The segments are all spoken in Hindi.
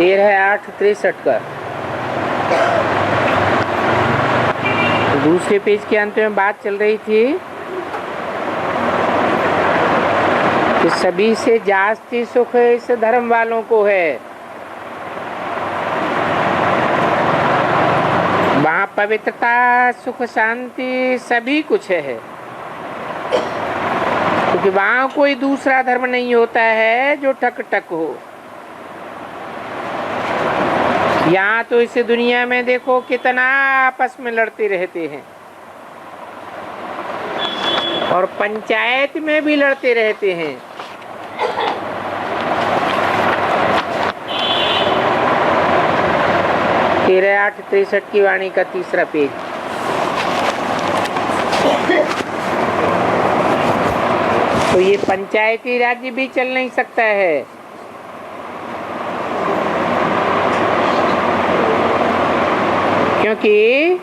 13/8/63 का। तो दूसरे पेज के अंत में बात चल रही थी कि सभी से जास्ती सुख इस धर्म वालों को है। वहाँ पवित्रता, सुख, शांति सभी कुछ है, क्योंकि वहाँ कोई दूसरा धर्म नहीं होता है जो ठक ठक हो। यहाँ तो इस दुनिया में देखो कितना आपस में लड़ते रहते हैं, और पंचायत में भी लड़ते रहते हैं। तेरह 8/63 की वाणी का तीसरा पेज। तो ये पंचायती राज्य भी चल नहीं सकता है, क्योंकि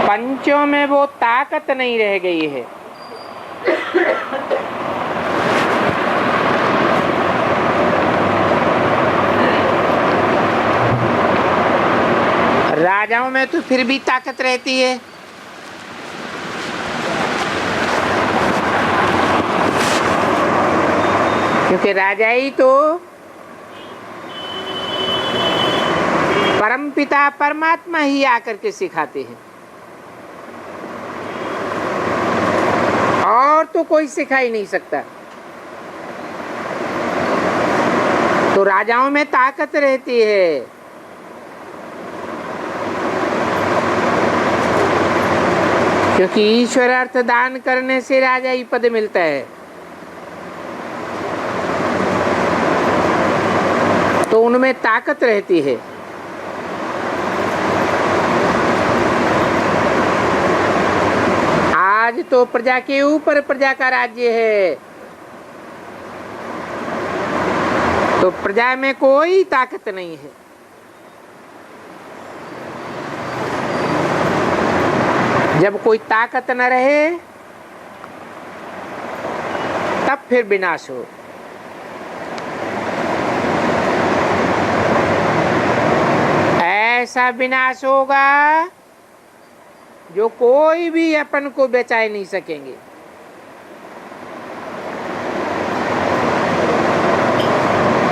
पंचों में वो ताकत नहीं रह गई है। राजाओं में तो फिर भी ताकत रहती है, क्योंकि राजा ही तो परमपिता परमात्मा ही आकर के सिखाते हैं, और तो कोई सिखा ही नहीं सकता। तो राजाओं में ताकत रहती है, क्योंकि ईश्वर अर्थ दान करने से राजा ही पद मिलता है। तो उनमें ताकत रहती है। आज तो प्रजा के ऊपर प्रजा का राज्य है, तो प्रजा में कोई ताकत नहीं है। जब कोई ताकत न रहे तब फिर विनाश हो। ऐसा विनाश होगा जो कोई भी अपन को बचा नहीं सकेंगे।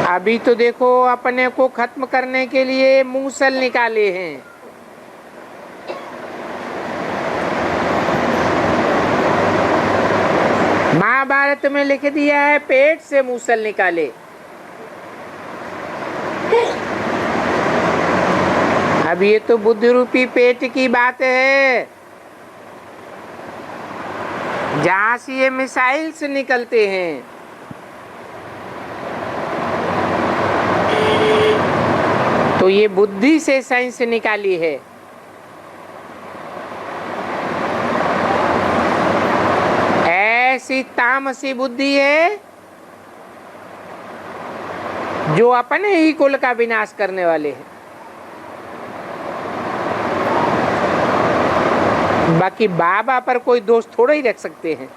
अभी तो देखो अपने को खत्म करने के लिए मूसल निकाले हैं। महाभारत में लिख दिया है पेट से मूसल निकाले। अब ये तो बुद्धि रूपी पेट की बात है, जहां से ये मिसाइल्स निकलते हैं। तो ये बुद्धि से साइंस निकाली है। ऐसी तामसी बुद्धि है जो अपने ही कुल का विनाश करने वाले हैं। बाकी बाबा पर कोई दोष थोड़ा ही रख सकते हैं।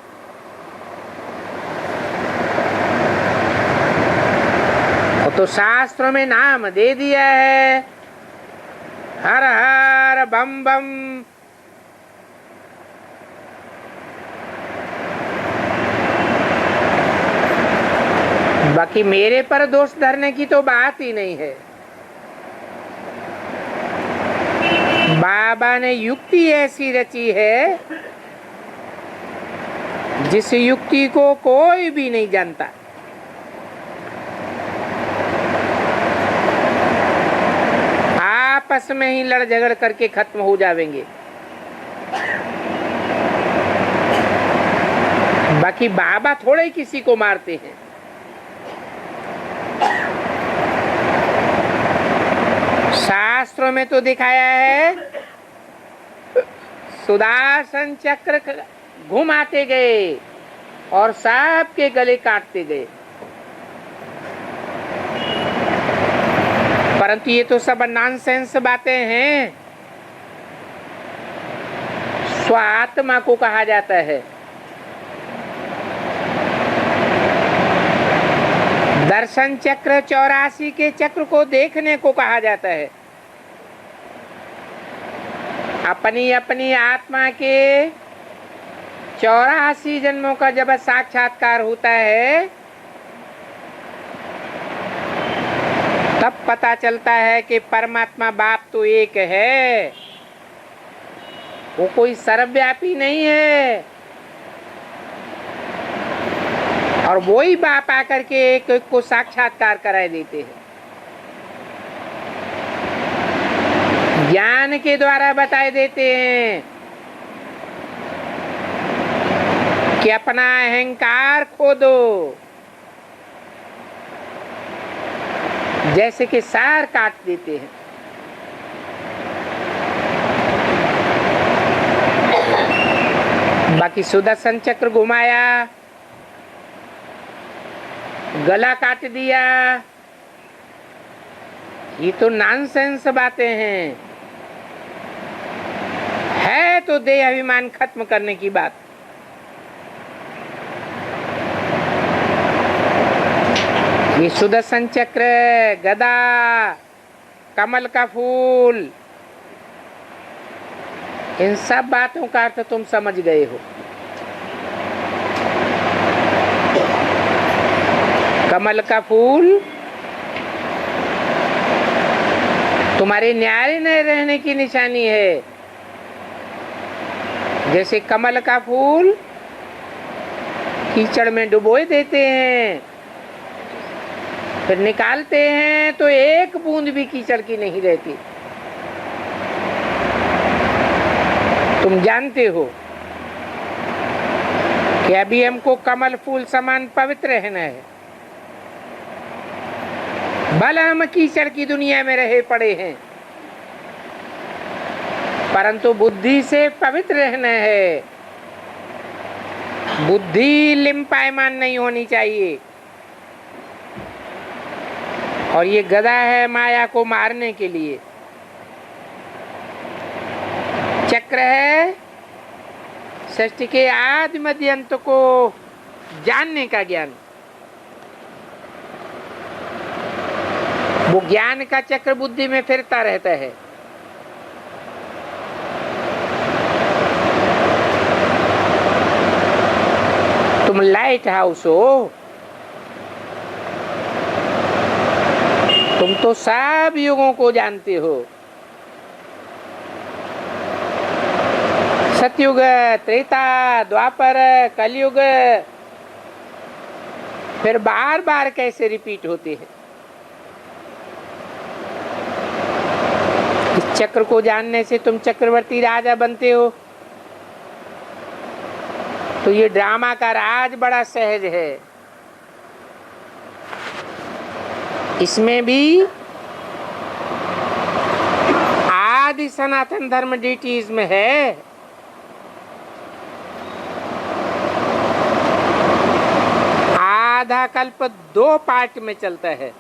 तो शास्त्रों में नाम दे दिया है, हर हर बम बम। बाकी मेरे पर दोष धरने की तो बात ही नहीं है। बाबा ने युक्ति ऐसी रची है जिस युक्ति को कोई भी नहीं जानता। आपस में ही लड़ झगड़ करके खत्म हो जाएंगे। बाकी बाबा थोड़े ही किसी को मारते हैं। शास्त्रों में तो दिखाया है, सुदर्शन चक्र घुमाते गए और सबके गले काटते गए। परंतु ये तो सब नॉनसेंस बातें हैं। स्वात्मा को कहा जाता है। दर्शन चक्र 84 के चक्र को देखने को कहा जाता है। अपनी अपनी आत्मा के 84 जन्मों का जब साक्षात्कार होता है तब पता चलता है कि परमात्मा बाप तो एक है, वो कोई सर्वव्यापी नहीं है। और वही बाप आकर के एक एक को साक्षात्कार कराए देते हैं, ज्ञान के द्वारा बताए देते हैं कि अपना अहंकार खो दो, जैसे कि सार काट देते हैं। बाकी सुदर्शन चक्र घुमाया, गला काट दिया, ये तो नॉनसेंस बातें हैं। है तो देह अभिमान खत्म करने की बात। ये सुदर्शन चक्र, गदा, कमल का फूल, इन सब बातों का अर्थ तुम समझ गए हो। कमल का फूल तुम्हारे न्यारे न रहने की निशानी है। जैसे कमल का फूल कीचड़ में डुबोए देते हैं, फिर निकालते हैं तो एक बूंद भी कीचड़ की नहीं रहती। तुम जानते हो कि अभी हमको कमल फूल समान पवित्र रहना है, भले हम कीचड़ की दुनिया में रहे पड़े हैं, परंतु बुद्धि से पवित्र रहना है। बुद्धि लिम्पायमान नहीं होनी चाहिए। और ये गदा है माया को मारने के लिए, चक्र है सृष्टि के आदि मध्य अंत को जानने का ज्ञान। वो ज्ञान का चक्र बुद्धि में फिरता रहता है। तुम लाइट हाउस हो, तुम तो सब युगों को जानते हो। सतयुग, त्रेता, द्वापर, कलयुग, फिर बार बार कैसे रिपीट होते हैं। इस चक्र को जानने से तुम चक्रवर्ती राजा बनते हो। तो ये ड्रामा का राज बड़ा सहज है। इसमें भी आदि सनातन धर्म डीटीज में है। आधा कल्प 2 पार्ट में चलता है।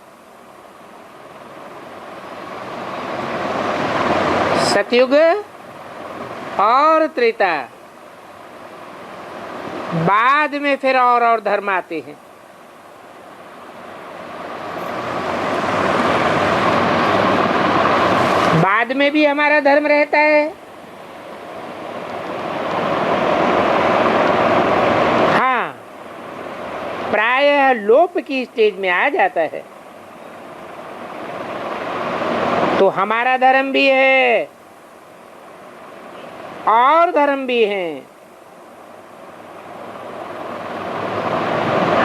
सतयुग और त्रेता, बाद में फिर और धर्म आते हैं। बाद में भी हमारा धर्म रहता है। हाँ, प्रायः लोप की स्टेज में आ जाता है। तो हमारा धर्म भी है और धर्म भी है।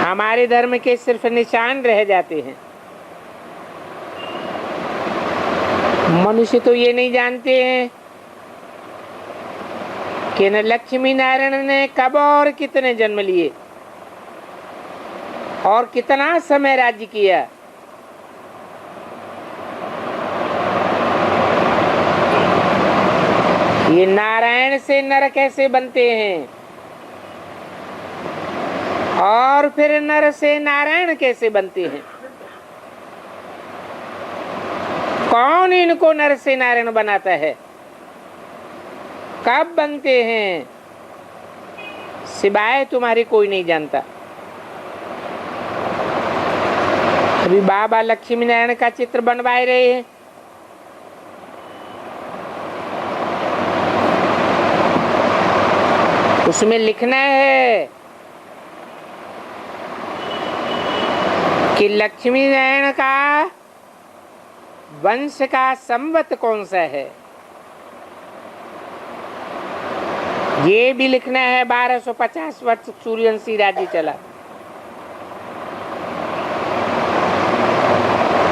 हमारे धर्म के सिर्फ निशान रह जाते हैं। मनुष्य तो ये नहीं जानते हैं कि न लक्ष्मी नारायण ने कब और कितने जन्म लिए और कितना समय राज्य किया। ये नारायण से नर कैसे बनते हैं और फिर नर से नारायण कैसे बनते हैं। कौन इनको नर से नारायण बनाता है, कब बनते हैं, सिवाय तुम्हारे कोई नहीं जानता। अभी बाबा लक्ष्मी नारायण का चित्र बनवाए रहे हैं। उसमें लिखना है कि लक्ष्मी नारायण का वंश का संवत कौन सा है, ये भी लिखना है। 1250 वर्ष सूर्यवंशी राज्य चला।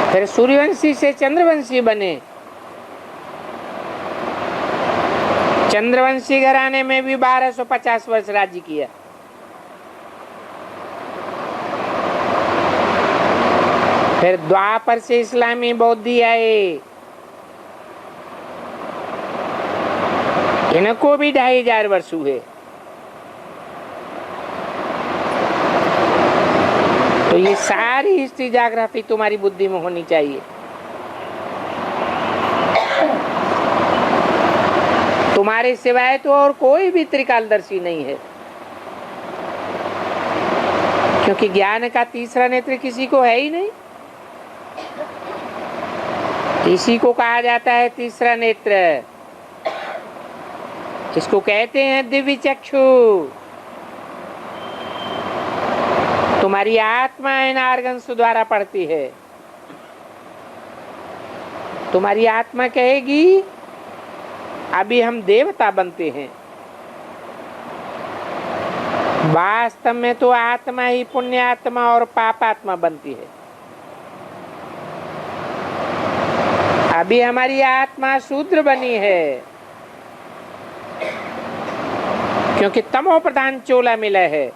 फिर सूर्यवंशी से चंद्रवंशी बने। चंद्रवंशी घराने में भी 1250 वर्ष राज्य किया। फिर द्वापर से इस्लामी बौद्धी आए, इनको भी 2500 वर्ष हुए। तो ये सारी हिस्ट्री ज्योग्राफी तुम्हारी बुद्धि में होनी चाहिए। तुम्हारे सिवाय तो और कोई भी त्रिकालदर्शी नहीं है, क्योंकि ज्ञान का तीसरा नेत्र किसी को है ही नहीं। इसी को कहा जाता है तीसरा नेत्र। इसको कहते हैं दिव्य चक्षु। तुम्हारी आत्मा इन आर्गन्स द्वारा पढ़ती है। तुम्हारी आत्मा कहेगी अभी हम देवता बनते हैं। वास्तव में तो आत्मा ही पुण्यात्मा और पापात्मा बनती है। अभी हमारी आत्मा शूद्र बनी है, क्योंकि तमो प्रधान चोला मिला है।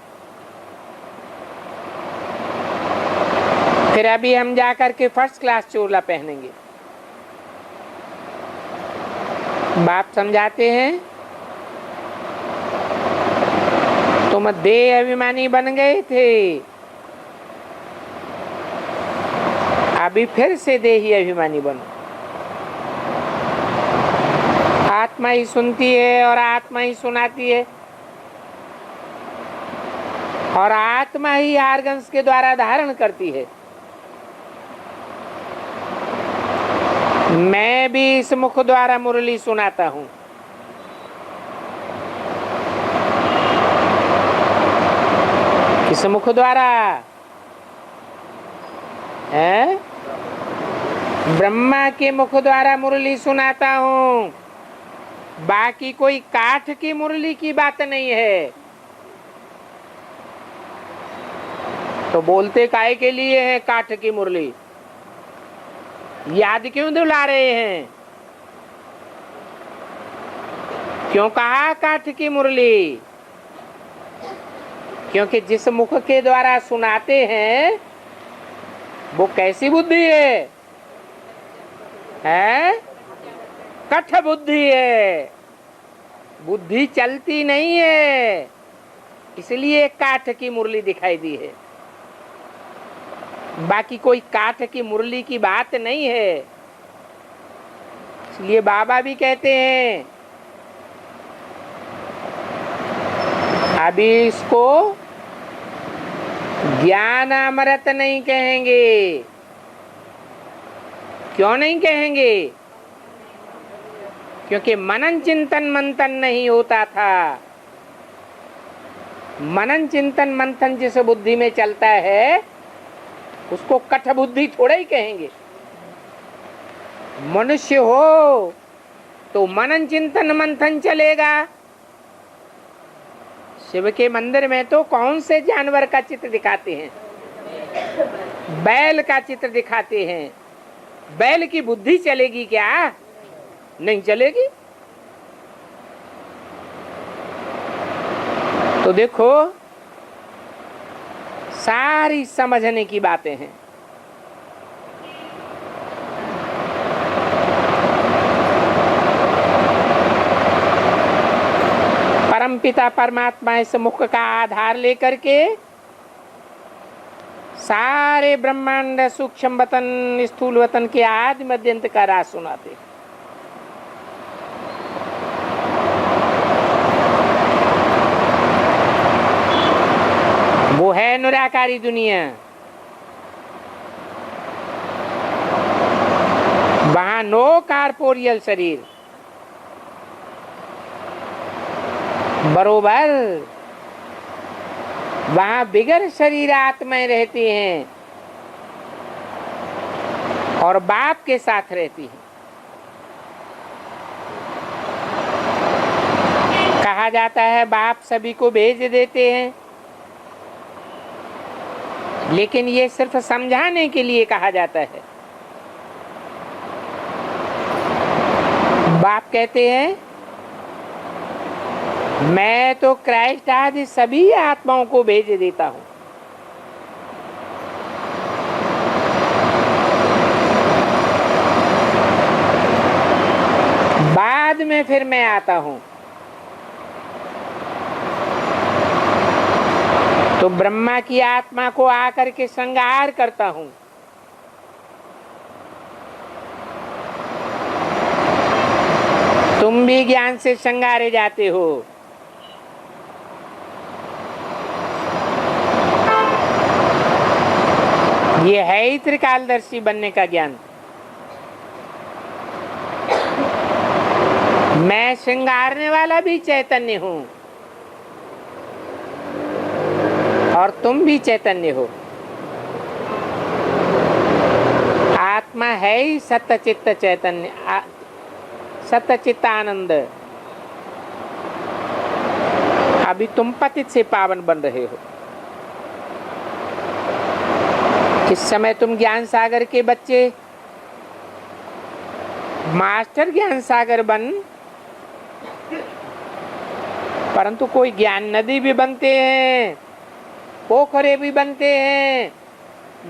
फिर अभी हम जाकर के फर्स्ट क्लास चोला पहनेंगे। बाप समझाते हैं तुम देह अभिमानी बन गए थे, अभी फिर से देही अभिमानी बनो। आत्मा ही सुनती है और आत्मा ही सुनाती है, और आत्मा ही आर्गन्स के द्वारा धारण करती है। मैं भी इस मुख द्वारा मुरली सुनाता हूं। किस मुख द्वारा है? ब्रह्मा के मुख द्वारा मुरली सुनाता हूं। बाकी कोई काठ की मुरली की बात नहीं है। तो बोलते काहे के लिए है काठ की मुरली? याद क्यों दिला रहे हैं? क्यों कहा काठ की मुरली? क्योंकि जिस मुख के द्वारा सुनाते हैं वो कैसी बुद्धि है? कठ बुद्धि है। बुद्धि चलती नहीं है, इसलिए काठ की मुरली दिखाई दी है। बाकी कोई काठ की मुरली की बात नहीं है। इसलिए बाबा भी कहते हैं अभी इसको ज्ञान अमृत नहीं कहेंगे। क्यों नहीं कहेंगे? क्योंकि मनन चिंतन मंथन नहीं होता था। मनन चिंतन मंथन जिस बुद्धि में चलता है उसको कठ बुद्धि थोड़ा ही कहेंगे। मनुष्य हो तो मनन चिंतन मंथन चलेगा। शिव के मंदिर में तो कौन से जानवर का चित्र दिखाते हैं? बैल का चित्र दिखाते हैं। बैल की बुद्धि चलेगी क्या? नहीं चलेगी। तो देखो सारी समझने की बातें हैं। परमपिता परमात्मा इस मुख का आधार लेकर के सारे ब्रह्मांड सूक्ष्म वतन स्थूल वतन के आदि मध्यंत का राज सुनाते। वो है निराकारी दुनिया। नो कार्पोरियल शरीर, बरोबर वहां बिगर शरीर आत्माएं रहती हैं और बाप के साथ रहती हैं। कहा जाता है बाप सभी को भेज देते हैं, लेकिन ये सिर्फ समझाने के लिए कहा जाता है। बाप कहते हैं मैं तो क्राइस्ट आदि सभी आत्माओं को भेज देता हूं। बाद में फिर मैं आता हूं। तो ब्रह्मा की आत्मा को आकर के श्रृंगार करता हूं। तुम भी ज्ञान से श्रृंगारे जाते हो। ये है ही त्रिकालदर्शी बनने का ज्ञान। मैं श्रृंगारने वाला भी चैतन्य हूं और तुम भी चैतन्य हो। आत्मा है ही सत्चित्त चैतन्य, सत्चित्त आनंद। अभी तुम पतित से पावन बन रहे हो। इस समय तुम ज्ञान सागर के बच्चे मास्टर ज्ञान सागर बन, परंतु कोई ज्ञान नदी भी बनते हैं, पोखरे भी बनते हैं,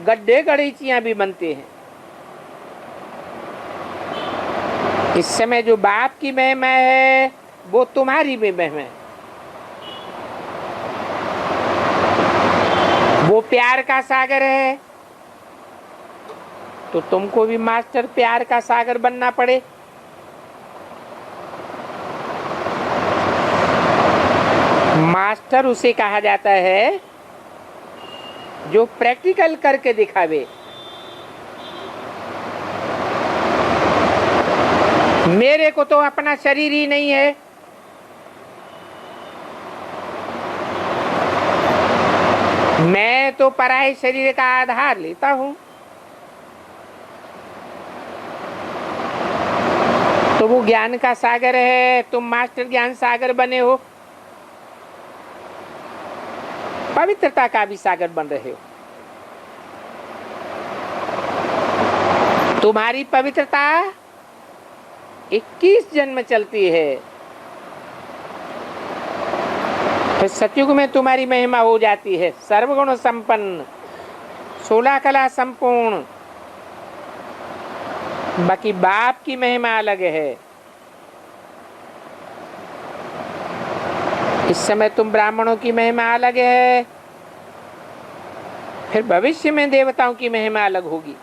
गड्ढे गड़ीचियां भी बनते हैं। इस समय जो बाप की महिमा है वो तुम्हारी भी महिमा है। वो प्यार का सागर है, तो तुमको भी मास्टर प्यार का सागर बनना पड़े। मास्टर उसे कहा जाता है जो प्रैक्टिकल करके दिखावे। मेरे को तो अपना शरीर ही नहीं है, मैं तो पराये शरीर का आधार लेता हूं। तो वो ज्ञान का सागर है, तुम मास्टर ज्ञान सागर बने हो, पवित्रता का भी सागर बन रहे हो। तुम्हारी पवित्रता 21 जन्म चलती है, फिर सतयुग में तुम्हारी महिमा हो जाती है सर्वगुण संपन्न, 16 कला संपूर्ण। बाकी बाप की महिमा अलग है। इस समय तुम ब्राह्मणों की महिमा अलग है, फिर भविष्य में देवताओं की महिमा अलग होगी।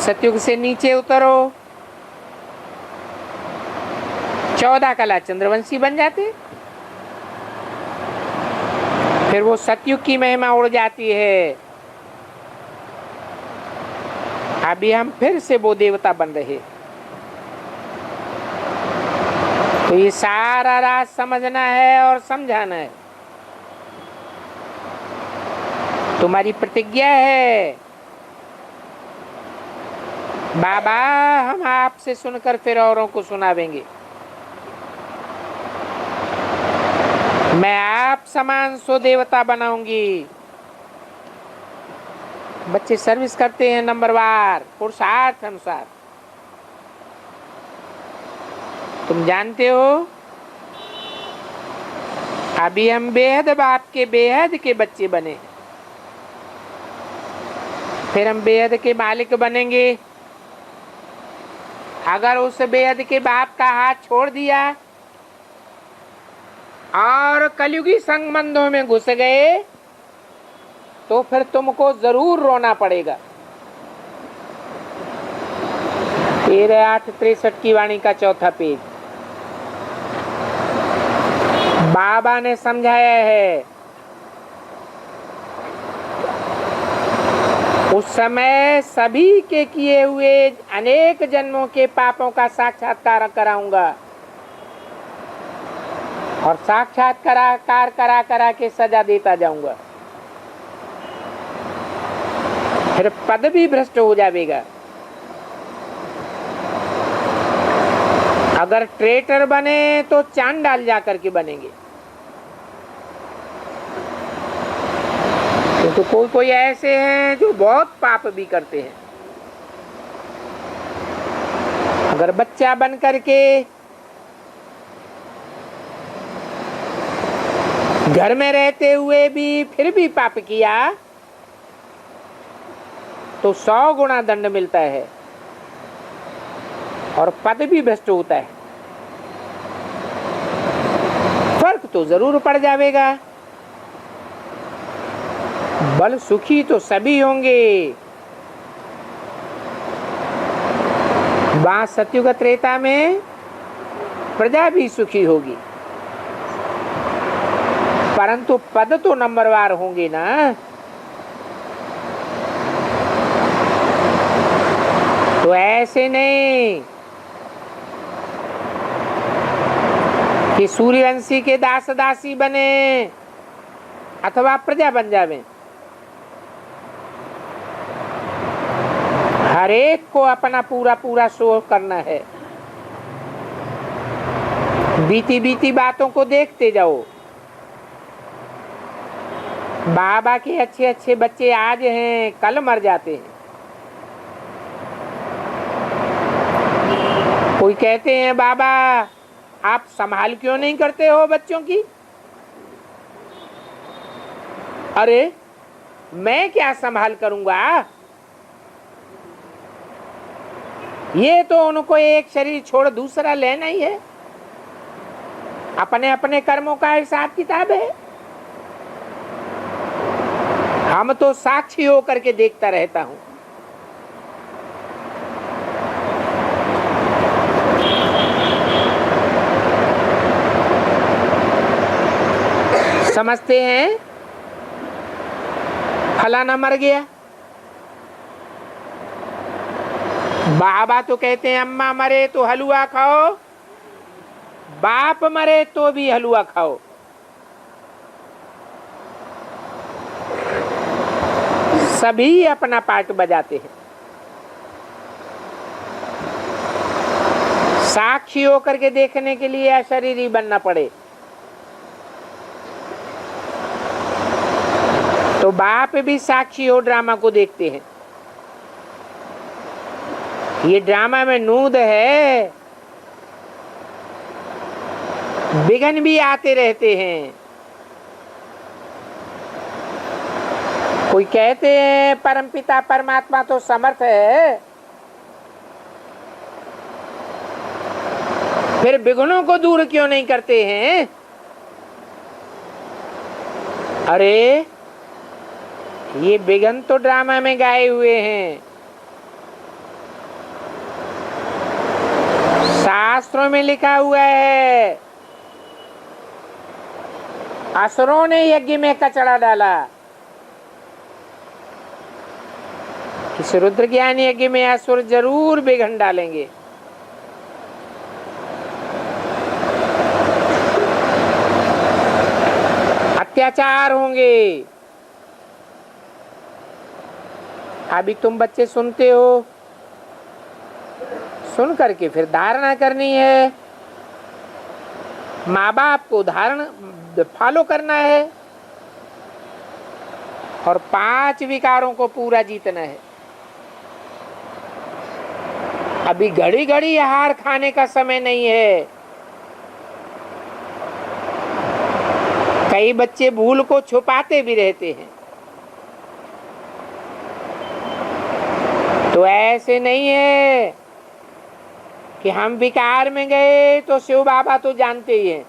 सतयुग से नीचे उतरो, 14 कला चंद्रवंशी बन जाते, फिर वो सतयुग की महिमा उड़ जाती है। अभी हम फिर से वो देवता बन रहे। तो ये सारा राज समझना है और समझाना है। तुम्हारी प्रतिज्ञा है बाबा हम आपसे सुनकर फिर औरों को सुनावेंगे। मैं आप समान सो देवता बनाऊंगी। बच्चे सर्विस करते हैं नंबरवार पुरुषार्थ अनुसार। तुम जानते हो अभी हम बेहद बाप के बेहद के बच्चे बने, फिर हम बेहद के मालिक बनेंगे। अगर उस बेहद के बाप का हाथ छोड़ दिया और कलयुगी संबंधों में घुस गए तो फिर तुमको जरूर रोना पड़ेगा। 13/8/63 की वाणी का 4था पेज। बाबा ने समझाया है उस समय सभी के किए हुए अनेक जन्मों के पापों का साक्षात्कार कराऊंगा और साक्षात्कार करा के सजा देता जाऊंगा। फिर पद भी भ्रष्ट हो जाएगा। अगर ट्रेटर बने तो चांडाल जाकर के बनेंगे, तो कोई कोई ऐसे हैं जो बहुत पाप भी करते हैं। अगर बच्चा बन करके घर में रहते हुए भी फिर भी पाप किया तो 100 गुना दंड मिलता है और पद भी भ्रष्ट होता है। फर्क तो जरूर पड़ जाएगा। बल सुखी तो सभी होंगे। वहां सत्युग त्रेता में प्रजा भी सुखी होगी, परंतु पद तो नंबरवार होंगे ना। तो ऐसे नहीं कि सूर्यवंशी के दास दासी बने अथवा प्रजा बन जावे। हर एक को अपना पूरा पूरा शो करना है। बीती बीती बातों को देखते जाओ। बाबा के अच्छे अच्छे बच्चे आज हैं, कल मर जाते हैं। कोई कहते हैं बाबा आप संभाल क्यों नहीं करते हो बच्चों की? अरे मैं क्या संभाल करूंगा? ये तो उनको एक शरीर छोड़ दूसरा लेना ही है। अपने अपने कर्मों का हिसाब किताब है। हम तो साक्षी होकर के देखता रहता हूं। समझते हैं फलाना मर गया, बाबा तो कहते हैं अम्मा मरे तो हलवा खाओ, बाप मरे तो भी हलवा खाओ। सभी अपना पार्ट बजाते हैं। साक्षी होकर के देखने के लिए अशरीरी बनना पड़े तो बाप भी साक्षी हो ड्रामा को देखते हैं। ये ड्रामा में नूद है, विघ्न भी आते रहते हैं। कोई कहते हैं परमपिता परमात्मा तो समर्थ है, फिर विघ्नों को दूर क्यों नहीं करते हैं? अरे ये विघ्न तो ड्रामा में गाए हुए हैं। शास्त्रों में लिखा हुआ है, असुरों ने यज्ञ में कचरा डाला। इस रुद्र ज्ञान यज्ञ में असुर जरूर विघ्न डालेंगे। अत्याचार होंगे। अभी तुम बच्चे सुनते हो, सुन करके फिर धारणा करनी है। माँ बाप को धारण फॉलो करना है और 5 विकारों को पूरा जीतना है। अभी घड़ी घड़ी आहार खाने का समय नहीं है। कई बच्चे भूल को छुपाते भी रहते हैं। तो ऐसे नहीं है कि हम विकार में गए तो शिव बाबा तो जानते ही हैं।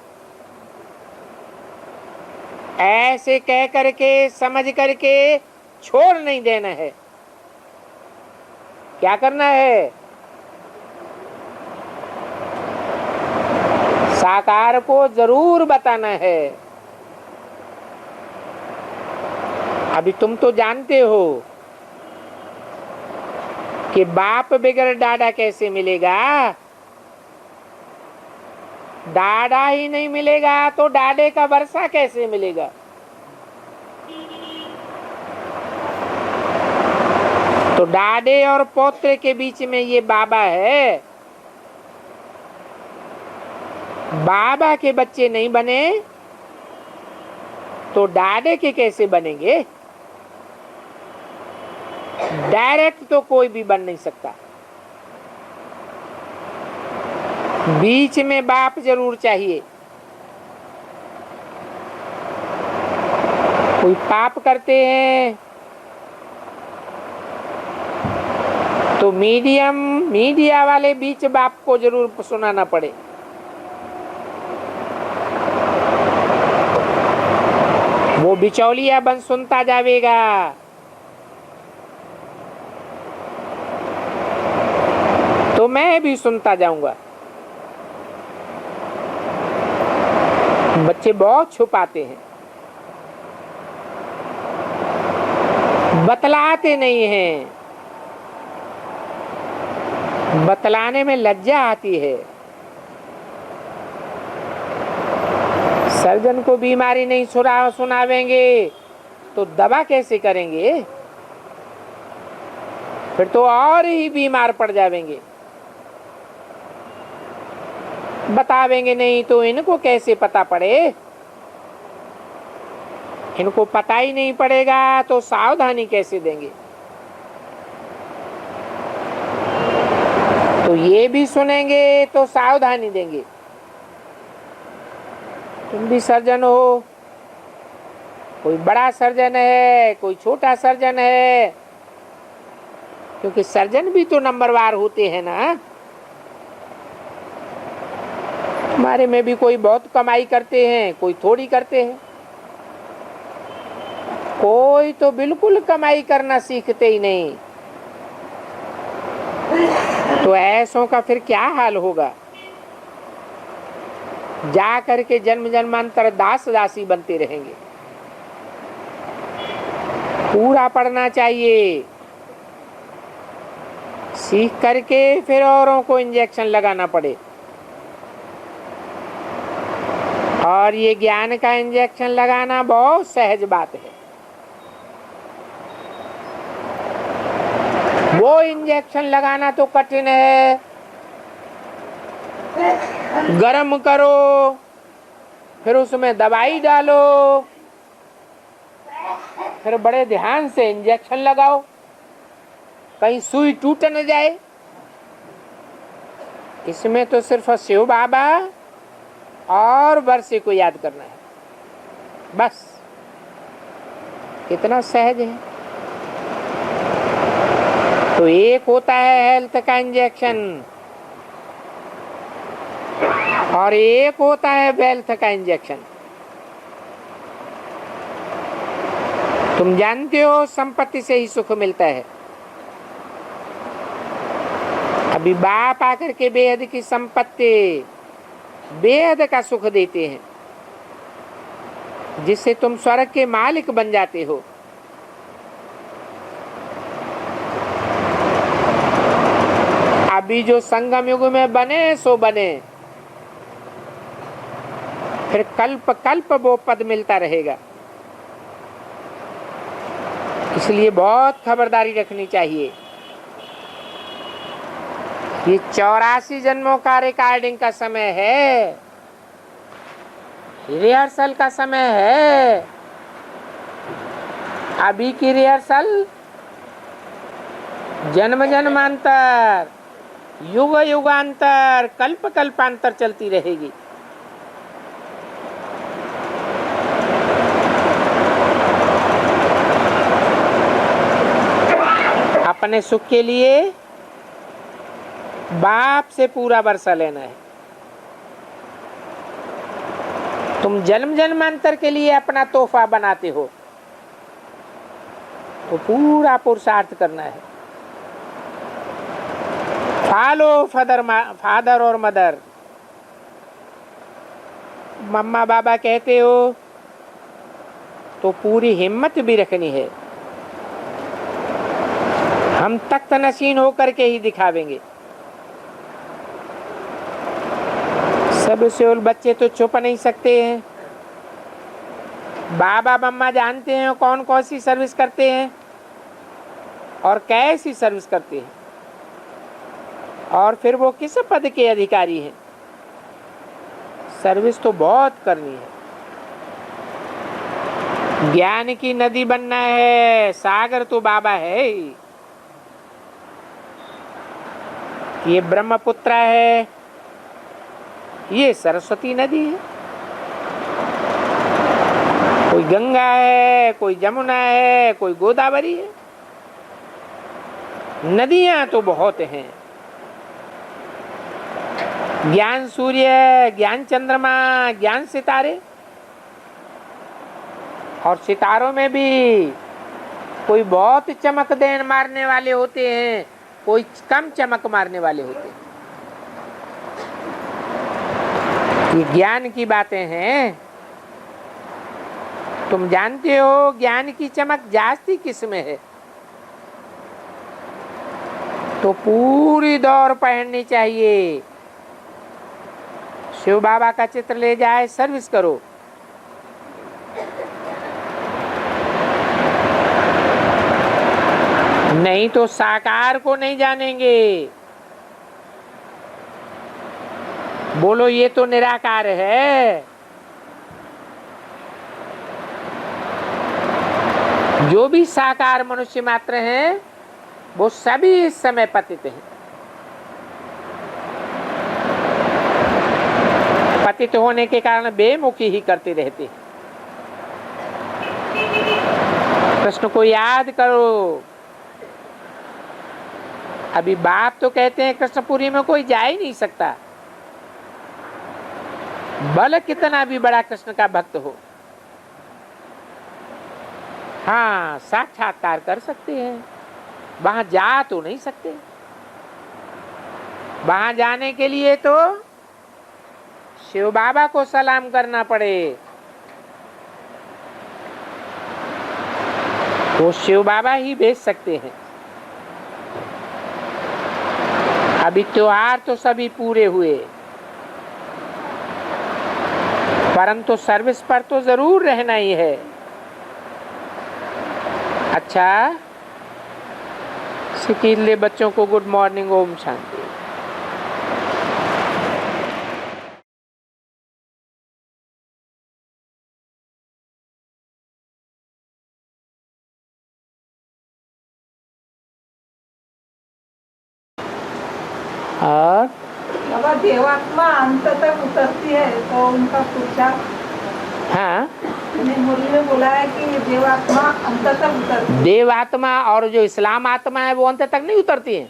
ऐसे कह करके समझ करके छोड़ नहीं देना है। क्या करना है? साकार को जरूर बताना है। अभी तुम तो जानते हो कि बाप बगैर डाडा कैसे मिलेगा। डाडा ही नहीं मिलेगा तो डाडे का वर्षा कैसे मिलेगा। तो डाडे और पौत्र के बीच में ये बाबा है। बाबा के बच्चे नहीं बने तो डाडे के कैसे बनेंगे। डायरेक्ट तो कोई भी बन नहीं सकता, बीच में बाप जरूर चाहिए। कोई पाप करते हैं तो मीडिया वाले बीच बाप को जरूर सुनाना पड़े। वो बिचौलिया बन सुनता जाएगा। तो मैं भी सुनता जाऊंगा। बच्चे बहुत छुपाते हैं, बतलाते नहीं हैं। बतलाने में लज्जा आती है। सर्जन को बीमारी नहीं सुनावेंगे तो दवा कैसे करेंगे। फिर तो और ही बीमार पड़ जाएंगे। बतावेंगे नहीं तो इनको कैसे पता पड़े। इनको पता ही नहीं पड़ेगा तो सावधानी कैसे देंगे। तो ये भी सुनेंगे तो सावधानी देंगे। तुम भी सर्जन हो, कोई बड़ा सर्जन है, कोई छोटा सर्जन है, क्योंकि सर्जन भी तो नंबरवार होते हैं ना। हमारे में भी कोई बहुत कमाई करते हैं, कोई थोड़ी करते हैं। कोई तो बिल्कुल कमाई करना सीखते ही नहीं। तो ऐसों का फिर क्या हाल होगा। जा करके जन्म जन्मांतर दास दासी बनते रहेंगे। पूरा पढ़ना चाहिए, सीख करके फिर औरों को इंजेक्शन लगाना पड़े। और ये ज्ञान का इंजेक्शन लगाना बहुत सहज बात है। वो इंजेक्शन लगाना तो कठिन है। गरम करो, फिर उसमें दवाई डालो, फिर बड़े ध्यान से इंजेक्शन लगाओ, कहीं सुई टूट न जाए। इसमें तो सिर्फ शिव बाबा और वर्षे को याद करना है, बस। कितना सहज है। तो एक होता है हेल्थ का इंजेक्शन और एक होता है वेल्थ का इंजेक्शन। तुम जानते हो संपत्ति से ही सुख मिलता है। अभी बाप आकर के बेहद की संपत्ति, बेहद का सुख देते हैं, जिससे तुम स्वर्ग के मालिक बन जाते हो। अभी जो संगम युग में बने सो बने, फिर कल्प कल्प वो पद मिलता रहेगा। इसलिए बहुत खबरदारी रखनी चाहिए। ये 84 जन्मों का रिकॉर्डिंग का समय है, रिहर्सल का समय है। अभी की रिहर्सल जन्म जन्मांतर, युग युगांतर, कल्प कल्पांतर चलती रहेगी। अपने सुख के लिए बाप से पूरा वर्षा लेना है। तुम जन्म जन्मांतर के लिए अपना तोहफा बनाते हो तो पूरा पुरुषार्थ करना है। फॉलो फादर और मदर। मम्मा बाबा कहते हो तो पूरी हिम्मत भी रखनी है। हम तख्त नशीन होकर के ही दिखावेंगे। सब सेवल बच्चे तो छुप नहीं सकते हैं। बाबा मम्मा जानते हैं कौन कौन सी सर्विस करते हैं और कैसी सर्विस करते हैं, और फिर वो किस पद के अधिकारी हैं। सर्विस तो बहुत करनी है। ज्ञान की नदी बनना है, सागर तो बाबा है ही। ये ब्रह्मपुत्र है, ये सरस्वती नदी है, कोई गंगा है, कोई जमुना है, कोई गोदावरी है। नदियां तो बहुत हैं। ज्ञान सूर्य, ज्ञान चंद्रमा, ज्ञान सितारे, और सितारों में भी कोई बहुत चमक देन मारने वाले होते हैं, कोई कम चमक मारने वाले होते हैं। ये ज्ञान की बातें हैं। तुम जानते हो ज्ञान की चमक जास्ती किस में है, तो पूरी दौड़ पहननी चाहिए। शिव बाबा का चित्र ले जाए, सर्विस करो। नहीं तो साकार को नहीं जानेंगे। बोलो ये तो निराकार है। जो भी साकार मनुष्य मात्र हैं वो सभी इस समय पतित हैं। पतित होने के कारण बेमुखी ही करते रहते हैं। कृष्ण को याद करो। अभी बाप तो कहते हैं कृष्णपुरी में कोई जा ही नहीं सकता, भले कितना भी बड़ा कृष्ण का भक्त हो। हाँ, साक्षात्कार कर सकते हैं, वहां जा तो नहीं सकते। वहां जाने के लिए तो शिव बाबा को सलाम करना पड़े। तो शिव बाबा ही भेज सकते हैं। अभी त्योहार तो सभी पूरे हुए, परंतु सर्विस पर तो जरूर रहना ही है। अच्छा, सिकीले बच्चों को गुड मॉर्निंग, ओम शांति। और बाबा देवात्मा अंत तक उतरती है तो उनका पुरुषार्थ। हाँ, मुरली में बोला है कि देवात्मा अंत तक उतरती है। देवात्मा और जो इस्लाम आत्मा है वो अंत तक नहीं उतरती है।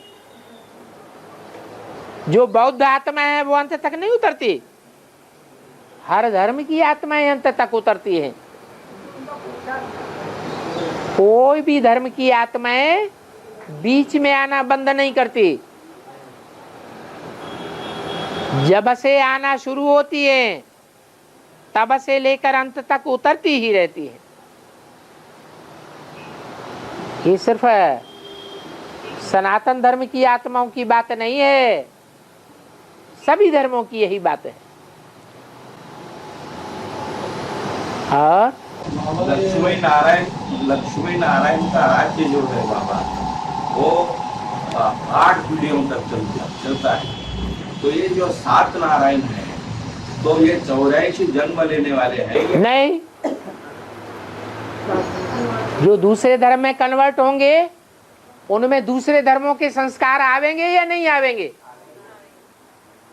जो बौद्ध आत्मा है वो अंत तक नहीं उतरती। हर धर्म की आत्माएं अंत तक उतरती है। कोई भी धर्म की आत्माएं बीच में आना बंद नहीं करती। जब से आना शुरू होती है तब से लेकर अंत तक उतरती ही रहती है। ये सिर्फ सनातन धर्म की आत्माओं की बात नहीं है, सभी धर्मों की यही बात है। और लक्ष्मी नारायण का राज्य जो है बाबा, वो 8 पीढ़ियों तक चलता है। तो ये जो 7 नारायण है, तो ये 84 जन्म लेने वाले हैं नहीं। जो दूसरे धर्म में कन्वर्ट होंगे उनमें दूसरे धर्मों के संस्कार आवेंगे या नहीं आवेंगे?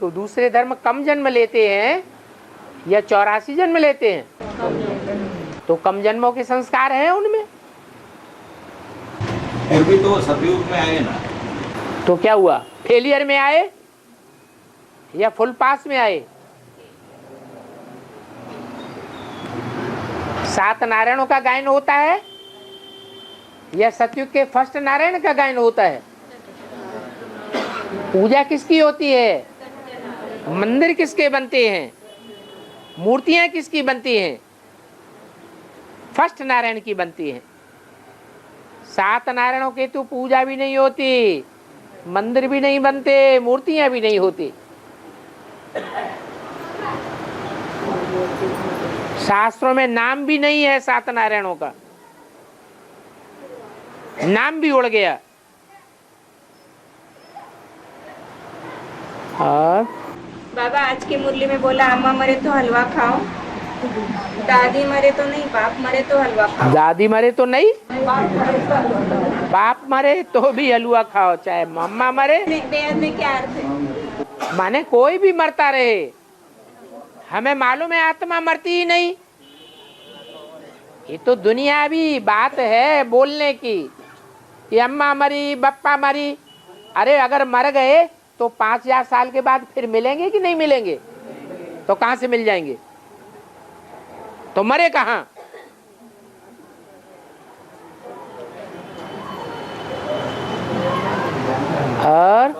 तो दूसरे धर्म कम जन्म लेते हैं या 84 जन्म लेते हैं? तो कम जन्मों के संस्कार हैं उनमें। फिर भी तो सतयुग में आए ना। तो क्या हुआ, फेलियर में आए या फुल पास में आए? 7 नारायणों का गायन होता है या सतयुग के फर्स्ट नारायण का गायन होता है? पूजा किसकी होती है? मंदिर किसके बनते हैं? मूर्तियां किसकी बनती हैं? फर्स्ट नारायण की बनती हैं। सात नारायणों की तो पूजा भी नहीं होती, मंदिर भी नहीं बनते, मूर्तियां भी नहीं होती। शास्त्रों में नाम भी नहीं है सात नारायणों का, नाम भी उड़ गया। और बाबा आज की मुरली में बोला अम्मा मरे तो हलवा खाओ, दादी मरे तो नहीं, बाप मरे तो हलवा खाओ। दादी मरे तो नहीं, बाप मरे तो भी हलवा खाओ, चाहे मम्मा मरे। बेहद में क्या अर्थ है? माने कोई भी मरता रहे, हमें मालूम है आत्मा मरती ही नहीं। ये तो दुनियावी बात है बोलने की कि अम्मा मरी, बप्पा मरी। अरे अगर मर गए तो 5000 साल के बाद फिर मिलेंगे कि नहीं मिलेंगे? तो कहां से मिल जाएंगे? तो मरे कहां? और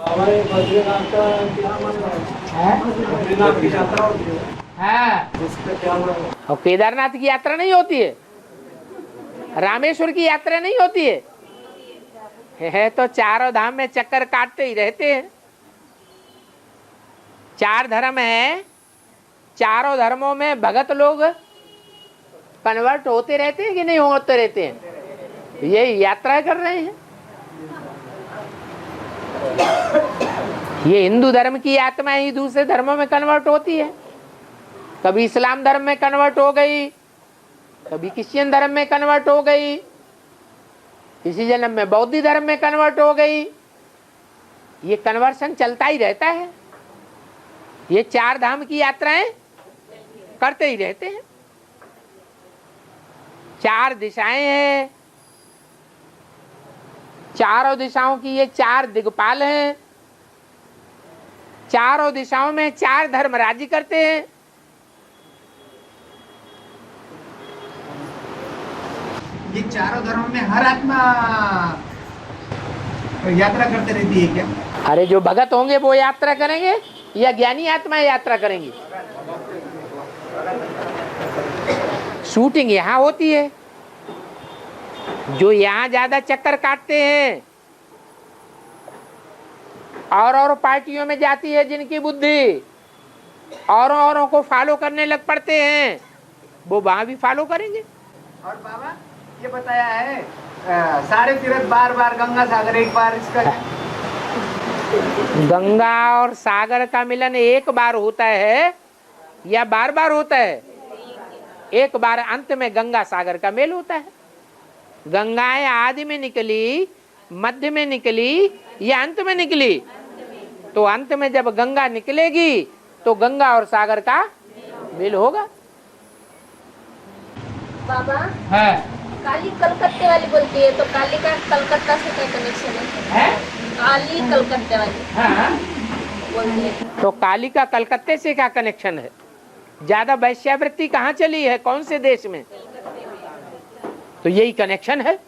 और केदारनाथ की यात्रा नहीं होती है, रामेश्वर की यात्रा नहीं होती है तो चारों धाम में चक्कर काटते ही रहते हैं। 4 धर्म है, चारों धर्मों में भगत लोग कन्वर्ट होते रहते हैं कि नहीं होते रहते हैं? ये यात्रा कर रहे हैं। ये हिंदू धर्म की आत्मा ही दूसरे धर्मों में कन्वर्ट होती है। कभी इस्लाम धर्म में कन्वर्ट हो गई, कभी क्रिश्चियन धर्म में कन्वर्ट हो गई, इसी जन्म में बौद्ध धर्म में कन्वर्ट हो गई। ये कन्वर्शन चलता ही रहता है। ये 4 धाम की यात्राएं करते ही रहते हैं। 4 दिशाएं हैं, चारों दिशाओं की ये 4 दिग्पाल हैं। चारों दिशाओं में 4 धर्म राज्य करते हैं। ये चारों धर्मों में हर आत्मा यात्रा करते रहती है क्या? अरे जो भगत होंगे वो यात्रा करेंगे या ज्ञानी आत्माएं यात्रा करेंगी? शूटिंग यहाँ होती है। जो यहाँ ज्यादा चक्कर काटते हैं और पार्टियों में जाती है जिनकी बुद्धि औरों को फॉलो करने लग पड़ते हैं, वो वहां भी फॉलो करेंगे। और बाबा ये बताया है सारे तीर्थ बार बार गंगा सागर एक बार इसका गंगा और सागर का मिलन एक बार होता है या बार बार होता है? एक बार अंत में गंगा सागर का मेल होता है। गंगाएं आदि में निकली, मध्य में निकली या अंत में निकली? तो अंत में जब गंगा निकलेगी तो गंगा और सागर का मेल होगा। बाबा है काली कलकत्ते वाली बोलती है, तो काली का कलकत्ता से क्या कनेक्शन है? काली कलकत्ते वाली हाँ। बोलती है। तो काली का कलकत्ते से क्या कनेक्शन है? ज्यादा वैश्यावृत्ति कहाँ चली है, कौन से देश में? तो यही कनेक्शन है।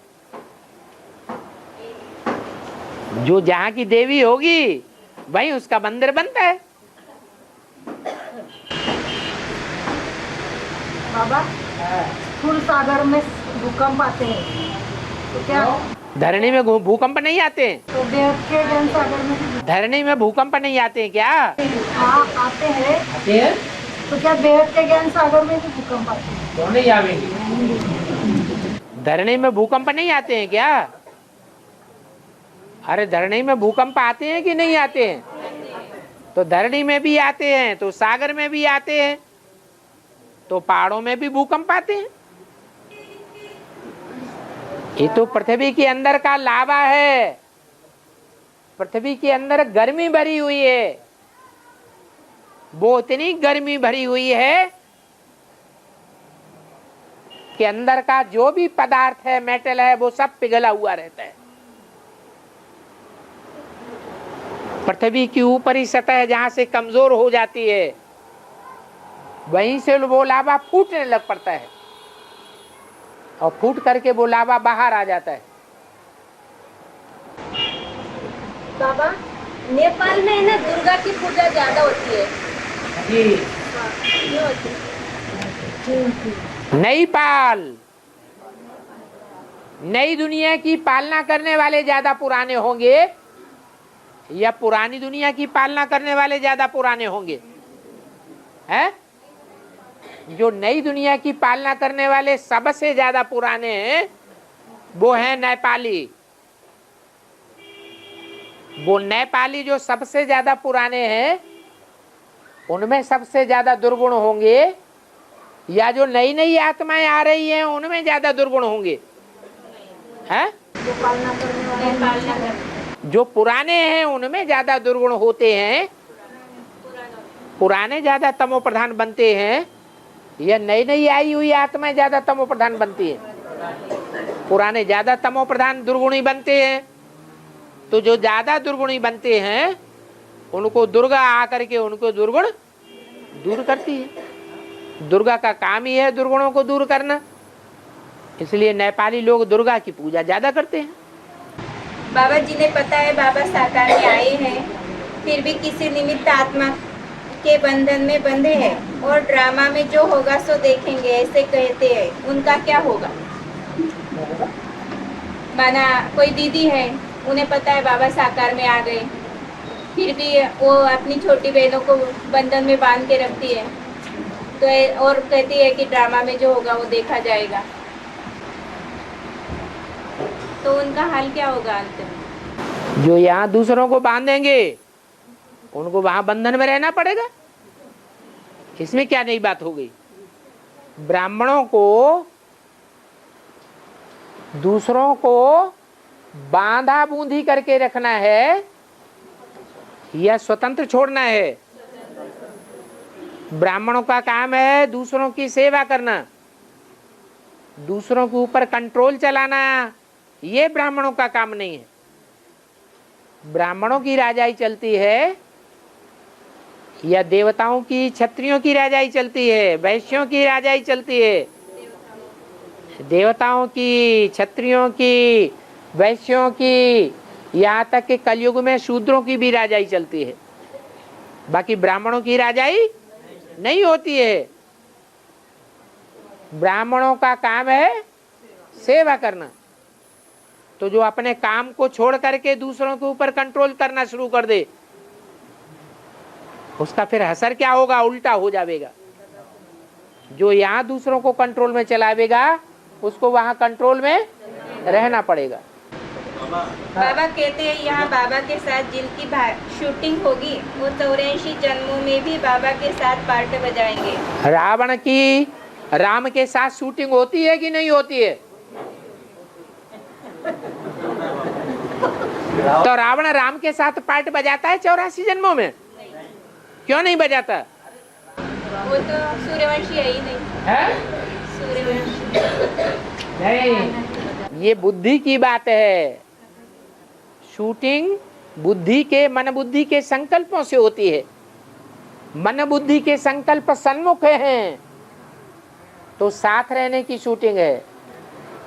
जो जहाँ की देवी होगी वही उसका मंदिर बनता है। बाबा फूल सागर में भूकंप आते हैं तो क्या? धरणी में भूकंप नहीं आते हैं? तो बेहद के ज्ञान सागर में भी धरणी में भूकंप नहीं आते हैं क्या? हाँ आते हैं। तो क्या बेहद के ज्ञान सागर में भी भूकंप आते हैं? तो नहीं आवेंगे। धरणी में भूकंप नहीं आते हैं क्या? अरे धरणी में भूकंप आते हैं कि नहीं आते हैं? तो धरणी में भी आते हैं, तो सागर में भी आते हैं, तो पहाड़ों में भी भूकंप आते हैं। ये तो पृथ्वी के अंदर का लावा है। पृथ्वी के अंदर गर्मी भरी हुई है, वो इतनी गर्मी भरी हुई है कि अंदर का जो भी पदार्थ है, मेटल है, वो सब पिघला हुआ रहता है। पृथ्वी की ऊपरी सतह जहां से कमजोर हो जाती है, वहीं से वो लावा फूटने लग पड़ता है और फूट करके वो लावा बाहर आ जाता है। बाबा नेपाल में ना दुर्गा की पूजा ज्यादा होती है। जी। क्यों होती है? नेपाल नई दुनिया की पालना करने वाले ज्यादा पुराने होंगे या पुरानी दुनिया की पालना करने वाले ज्यादा पुराने होंगे? हैं? जो नई दुनिया की पालना करने वाले सबसे ज्यादा पुराने हैं वो हैं नेपाली। वो नेपाली जो सबसे ज्यादा पुराने हैं उनमें सबसे ज्यादा दुर्गुण होंगे या जो नई नई आत्माएं आ रही हैं उनमें ज्यादा दुर्गुण होंगे? हैं? जो पालना करने वाले जो पुराने हैं उनमें ज्यादा दुर्गुण होते हैं, पुराने ज्यादा तमो प्रधान बनते हैं या नई नई आई हुई आत्माएं ज्यादा तमो प्रधान बनती है? पुराने ज्यादा तमो प्रधान दुर्गुणी बनते हैं। तो जो ज्यादा दुर्गुणी बनते हैं उनको दुर्गा आकर के उनको दुर्गुण दूर करती है। दुर्गा का काम ही है दुर्गुणों को दूर करना, इसलिए नेपाली लोग दुर्गा की पूजा ज्यादा करते हैं। बाबा जी ने पता है बाबा साकार में आए हैं, फिर भी किसी निमित्त आत्मा के बंधन में बंधे हैं और ड्रामा में जो होगा सो देखेंगे ऐसे कहते हैं, उनका क्या होगा? माना कोई दीदी है, उन्हें पता है बाबा साकार में आ गए, फिर भी वो अपनी छोटी बहनों को बंधन में बांध के रखती है तो और कहती है कि ड्रामा में जो होगा वो देखा जाएगा, तो उनका हाल क्या होगा अंत में? जो यहाँ दूसरों को बांधेंगे उनको वहां बंधन में रहना पड़ेगा। इसमें क्या नई बात हो गई? ब्राह्मणों को दूसरों को बांधा बूंदी करके रखना है या स्वतंत्र छोड़ना है? ब्राह्मणों का काम है दूसरों की सेवा करना, दूसरों के ऊपर कंट्रोल चलाना, ये ब्राह्मणों का काम नहीं है। ब्राह्मणों की राजाई चलती है या देवताओं की क्षत्रियों की राजाई चलती है, वैश्यों की राजाई चलती है? देवताओं की, क्षत्रियों की, वैश्यों की, यहाँ तक कि कलयुग में शूद्रों की भी राजाई चलती है। बाकी ब्राह्मणों की राजाई नहीं होती है। ब्राह्मणों का काम है सेवा करना। तो जो अपने काम को छोड़ करके दूसरों के ऊपर कंट्रोल करना शुरू कर दे उसका फिर असर क्या होगा? उल्टा हो जाएगा। जो यहाँ दूसरों को कंट्रोल में चलावेगा उसको वहां कंट्रोल में रहना पड़ेगा। बाबा कहते हैं यहाँ बाबा के साथ जिनकी शूटिंग होगी वो 84 जन्मों में भी बाबा के साथ पार्ट बजाएंगे। रावण की राम के साथ शूटिंग होती है कि नहीं होती है? तो रावण राम के साथ पार्ट बजाता है 84 जन्मों में? क्यों नहीं बजाता? वो तो सूर्यवंशी है ही नहीं है? सूर्यवंशी नहीं, ये बुद्धि की बात है। शूटिंग बुद्धि के, मन बुद्धि के संकल्पों से होती है। मन बुद्धि के संकल्प सन्मुख हैं तो साथ रहने की शूटिंग है,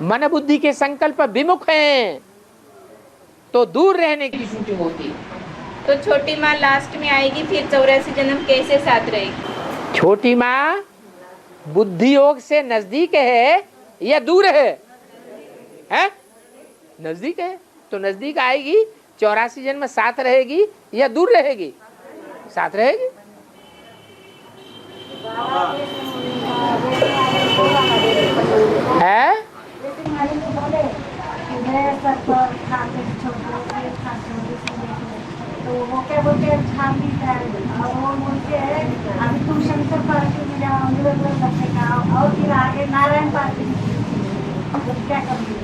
मन बुद्धि के संकल्प विमुख हैं तो दूर रहने की शूटिंग होती है। तो छोटी माँ लास्ट में आएगी, फिर 84 जन्म कैसे साथ रहेगी? छोटी माँ बुद्धि योग से नजदीक है या दूर है? हैं? नजदीक है तो नजदीक आएगी, 84 जन्म साथ रहेगी या दूर रहेगी? साथ रहेगी। है? तो वो क्या बोलते हैं, छान देता है और वो बोलते हैं अभी तुम शंकर पार्टी में जाओ, निरंतर बच्चे का और फिर आगे नारायण पार्टी में क्या करेंगे?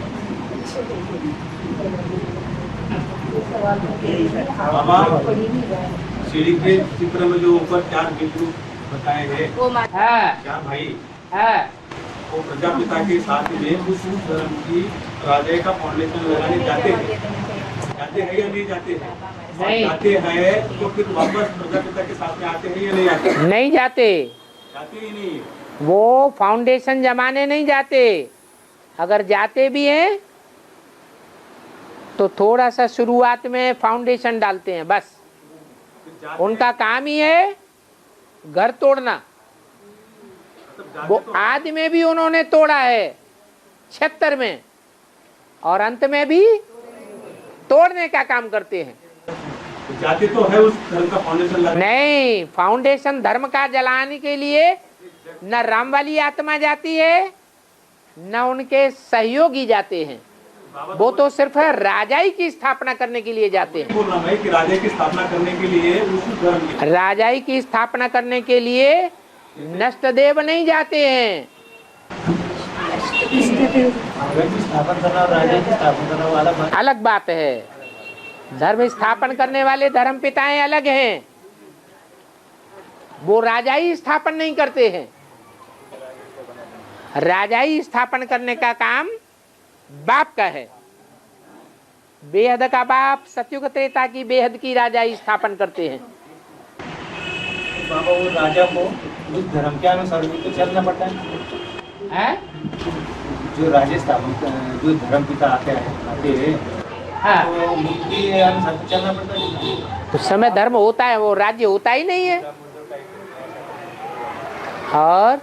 सीढ़ी के चित्र में जो ऊपर 4 बिंदु बताए हैं, वो क्या भाई वो प्रजापिता के साथ में उस धर्म की राजा का फाउंडेशन लगाने जाते हैं या नहीं जाते हैं? नहीं जाते हैं तो फिर वापस प्रजापिता के साथ में आते हैं या नहीं आते? नहीं जाते, जाते ही नहीं। वो फाउंडेशन जमाने नहीं जाते। अगर जाते भी हैं तो थोड़ा सा शुरुआत में फाउंडेशन डालते हैं बस। उनका काम ही है घर तोड़ना। वो आदि में भी उन्होंने तोड़ा है 76 में, और अंत में भी तोड़ने का काम करते हैं। जाति तो है उस धर्म का फाउंडेशन नहीं, फाउंडेशन धर्म का जलाने के लिए न राम वाली आत्मा जाती है न उनके सहयोगी जाते हैं, वो तो सिर्फ राजाई की स्थापना करने के लिए जाते हैं। बोल रहा है कि राजा की स्थापना करने के लिए उस धर्म की राजाई की स्थापना करने के लिए नष्टदेव नहीं जाते हैं। स्थापन करना और राजा की स्थापना करना वाला बात। अलग बात है। धर्म स्थापन करने वाले धर्म पिताएं अलग हैं, वो राजाई स्थापन नहीं करते हैं। राजाई स्थापन करने का काम बाप का है। बेहद का बाप सतयुग त्रेता की बेहद की राजाई स्थापन करते हैं। बाबा वो राजा को उस धर्म के अनुसार भी तो चलना पड़ता है। जो राज्य स्थापन जो धर्म पिता आते हैं तो उनके अनुसार तो चलना पड़ता है। उस समय धर्म होता है, वो राज्य होता ही नहीं है। और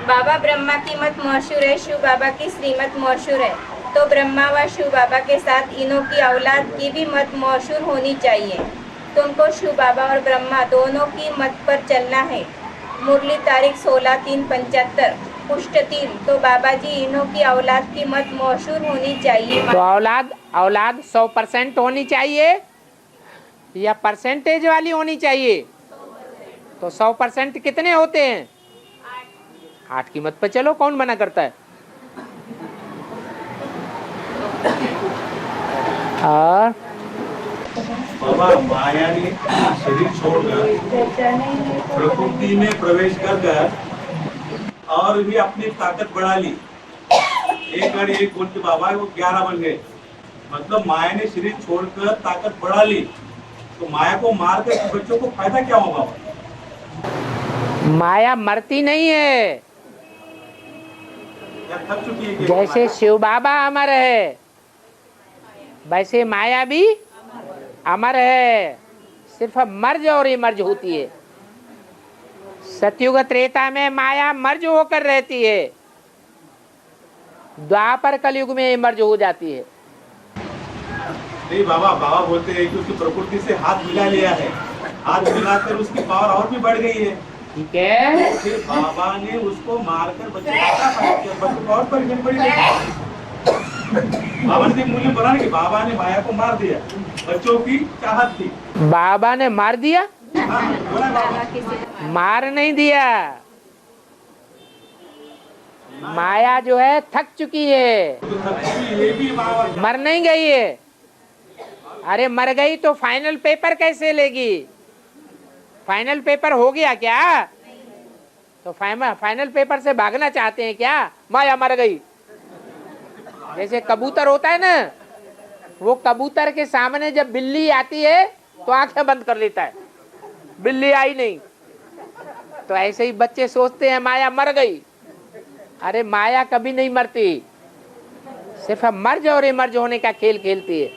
बाबा ब्रह्मा की मत मशहूर है, शिव बाबा की श्रीमत मशहूर है, तो ब्रह्मा व शिव बाबा के साथ इन्हों की औलाद की भी मत मशहूर होनी चाहिए। तुमको शिव बाबा और ब्रह्मा दोनों की मत पर चलना है। मुरली तारीख 16/3/75 पुष्ट 3। तो बाबा जी इन्हों की औलाद की मत मशहूर होनी चाहिए। तो औलाद 100% होनी चाहिए या परसेंटेज वाली होनी चाहिए? तो 100% कितने होते हैं? 8 की मत पे चलो, कौन मना करता है? और बाबा माया ने शरीर छोड़कर प्रकृति में प्रवेश कर और भी अपनी ताकत बढ़ा ली। 1 और 1 बोल के बाबा वो 11 बन गए। मतलब माया ने शरीर छोड़कर ताकत बढ़ा ली, तो माया को मार कर बच्चों को फायदा क्या होगा? माया मरती नहीं है। या थक चुकी है कि जैसे शिव बाबा अमर है वैसे माया भी अमर है, सिर्फ मर्ज और इमर्ज होती है। सतयुग त्रेता में माया मर्ज होकर रहती है, द्वापर कलयुग में इमर्ज हो जाती है। नहीं बाबा बोलते हैं कि उसकी प्रकृति से हाथ मिला लिया है, हाथ मिलाकर उसकी पावर और भी बढ़ गई है। ठीक है, फिर बाबा ने उसको मारकर बच्चों को और परेशान पड़ी। बाबा ने मूल्य बना कि बाबा ने माया को मार दिया, बच्चों की चाहत थी। बाबा ने मार दिया? हाँ, बोला बाबा। मार नहीं दिया। माया जो है थक चुकी है, तो ये भी मर नहीं गई है। अरे मर गई तो फाइनल पेपर कैसे लेगी? फाइनल पेपर हो गया क्या? तो फाइनल पेपर से भागना चाहते हैं क्या? माया मर गई। जैसे कबूतर होता है ना, वो कबूतर के सामने जब बिल्ली आती है तो आंखें बंद कर लेता है, बिल्ली आई नहीं। तो ऐसे ही बच्चे सोचते हैं माया मर गई। अरे माया कभी नहीं मरती, सिर्फ मर्ज और इमर्ज होने का खेल खेलती है।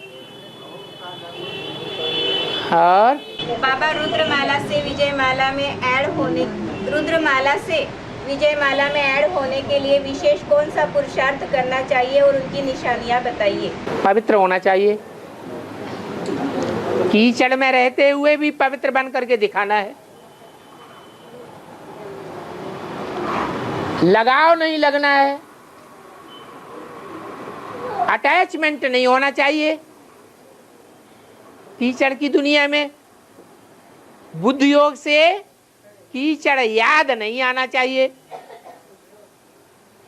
और बाबा रुद्रमाला से विजयमाला में ऐड होने के लिए विशेष कौन सा पुरुषार्थ करना चाहिए और उनकी निशानियां बताइए। पवित्र होना चाहिए, कीचड़ में रहते हुए भी पवित्र बन करके दिखाना है। लगाव नहीं लगना है, अटैचमेंट नहीं होना चाहिए कीचड़ की दुनिया में। बुद्ध योग से कीचड़ याद नहीं आना चाहिए।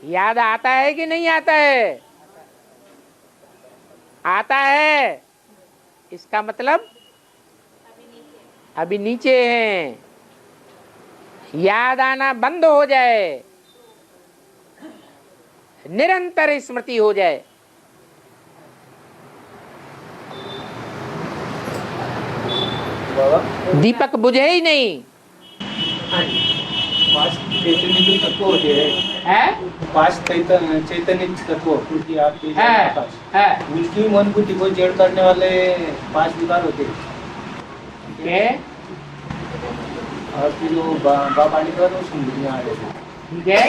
याद आता है कि नहीं आता है? आता है, इसका मतलब अभी नीचे हैं। याद आना बंद हो जाए, निरंतर स्मृति हो जाए। दीपक बुझे ही नहीं। 5 चैतन्य तत्व होते हैं, 5 चैतन्य तत्व क्योंकि आपके उसकी मन बुद्धि को जड़ करने वाले 5 विकार होते हैं। और फिर जो बाबा ने कहा तो सुन आ रहे थे। ठीक है,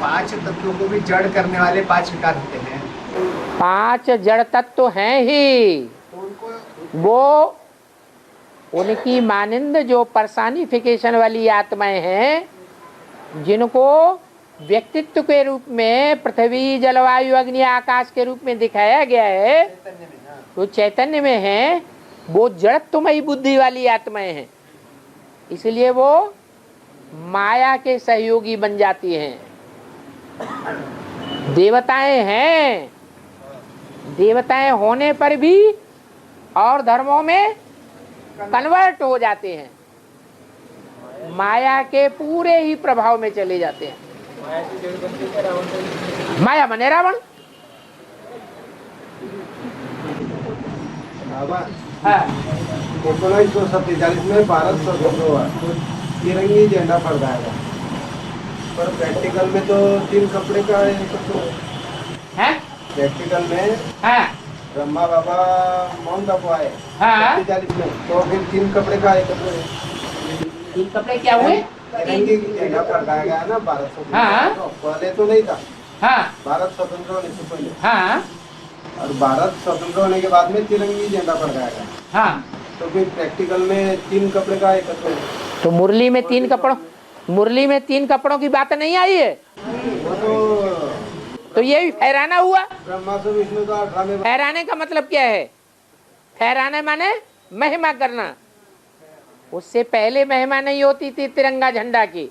पांच तत्वों को भी जड़ करने वाले पांच विकार होते हैं, 5 जड़ तत्व हैं ही, तो उनको वो उनकी मानिंद जो पर्सानिफिकेशन वाली आत्माएं हैं, जिनको व्यक्तित्व के रूप में पृथ्वी जलवायु अग्नि आकाश के रूप में दिखाया गया है, तो चैतन्य में है, वो जड़त्वमयी बुद्धि वाली आत्माएं हैं। इसलिए वो माया के सहयोगी बन जाती हैं। देवताएं हैं, देवताएं होने पर भी और धर्मों में कन्वर्ट हो जाते हैं, माया के पूरे ही प्रभाव में चले जाते हैं। माया बने रावण। हाँ। 1947 में भारत स्वतंत्र हुआ, तिरंगी झंडा फहराया, पर प्रैक्टिकल में तो 3 कपड़े का है? प्रैक्टिकल में हाँ। ब्रह्मा बाबा माउंट आबू आए हाँ। 47 में, तो फिर 3 कपड़े का एक 3 कपड़े क्या हुए? तिरंगी झंडा फहराया गया ना भारत स्वतंत्र। हाँ। तो पहले तो नहीं था, हाँ। भारत स्वतंत्र होने से पहले, हाँ। और भारत स्वतंत्र होने के बाद में तिरंगी झंडा फहराया गया। हाँ। तो फिर प्रैक्टिकल में 3 कपड़े का एक तो मुरली में 3 कपड़ों, मुरली में 3 कपड़ों की बात नहीं आई है, वो तो ये भी फहराना हुआ। ब्रह्मा से विष्णु का 18 में फहराने का मतलब क्या है? फहराने माने महिमा करना। उससे पहले महिमा नहीं होती थी तिरंगा झंडा की।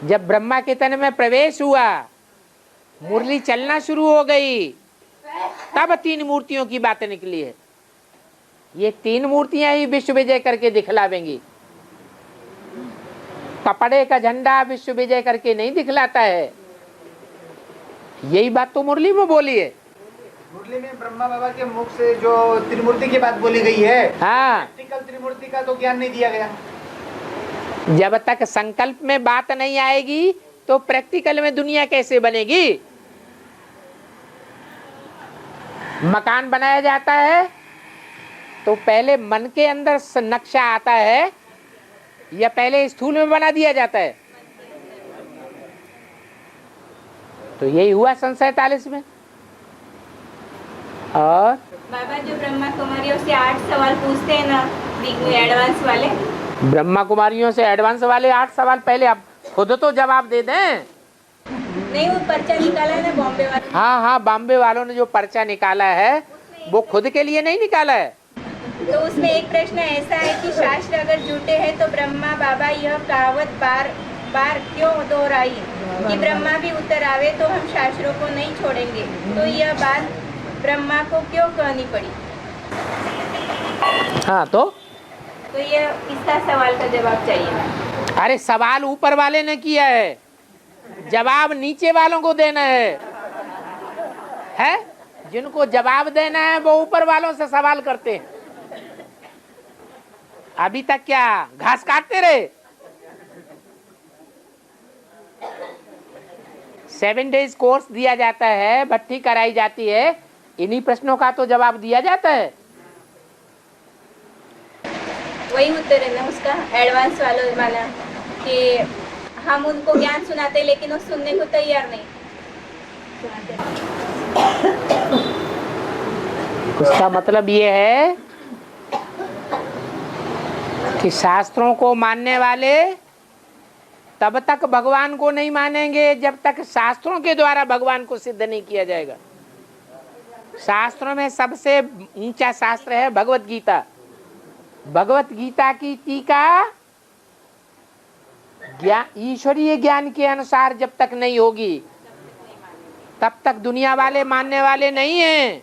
जब ब्रह्मा के तन में प्रवेश हुआ, मुरली चलना शुरू हो गई, तब 3 मूर्तियों की बात निकली है। ये 3 मूर्तियां ही विश्व विजय करके दिखलावेंगी। कपड़े का झंडा विश्व विजय करके नहीं दिखलाता है। यही बात तो मुरली में बोली है। मुरली में ब्रह्मा बाबा के मुख से जो त्रिमूर्ति की बात बोली गई है, हाँ। प्रैक्टिकल त्रिमूर्ति का तो ज्ञान नहीं दिया गया। जब तक संकल्प में बात नहीं आएगी तो प्रैक्टिकल में दुनिया कैसे बनेगी? मकान बनाया जाता है तो पहले मन के अंदर नक्शा आता है या पहले स्थूल में बना दिया जाता है? तो यही हुआ सन 47 में। और बाबा जो ब्रह्मा कुमारियों से 8 सवाल पूछते हैं ना, एडवांस वाले, ब्रह्मा कुमारियों से एडवांस वाले 8 सवाल पहले आप खुद तो जवाब दे दें। नहीं, वो पर्चा निकाला है ना बॉम्बे वाले। हाँ हाँ, बॉम्बे वालों ने जो पर्चा निकाला है वो खुद के लिए नहीं निकाला है। तो उसमें एक प्रश्न ऐसा है कि शास्त्र अगर झूठे हैं तो ब्रह्मा बाबा यह कहावत बार बार क्यों दोहराई कि ब्रह्मा भी उत्तर आवे तो हम शास्त्रों को नहीं छोड़ेंगे, तो यह बात ब्रह्मा को क्यों कहनी पड़ी? हाँ, तो ये इसका सवाल का जवाब चाहिए। अरे सवाल ऊपर वाले ने किया है, जवाब नीचे वालों को देना है? जिनको जवाब देना है वो ऊपर वालों से सवाल करते हैं। अभी तक क्या घास काटते रहे? 7 डेज कोर्स दिया जाता है, भट्टी कराई जाती है, इन्हीं प्रश्नों का तो जवाब दिया जाता है। वही उत्तर है ना उसका, एडवांस वालों माना कि हम उनको ज्ञान सुनाते लेकिन वो सुनने को तैयार नहीं। उसका मतलब ये है कि शास्त्रों को मानने वाले तब तक भगवान को नहीं मानेंगे जब तक शास्त्रों के द्वारा भगवान को सिद्ध नहीं किया जाएगा। शास्त्रों में सबसे ऊंचा शास्त्र है भगवत गीता। भगवत गीता की टीका ईश्वरीय ज्ञान के अनुसार जब तक नहीं होगी तब तक दुनिया वाले मानने वाले नहीं हैं,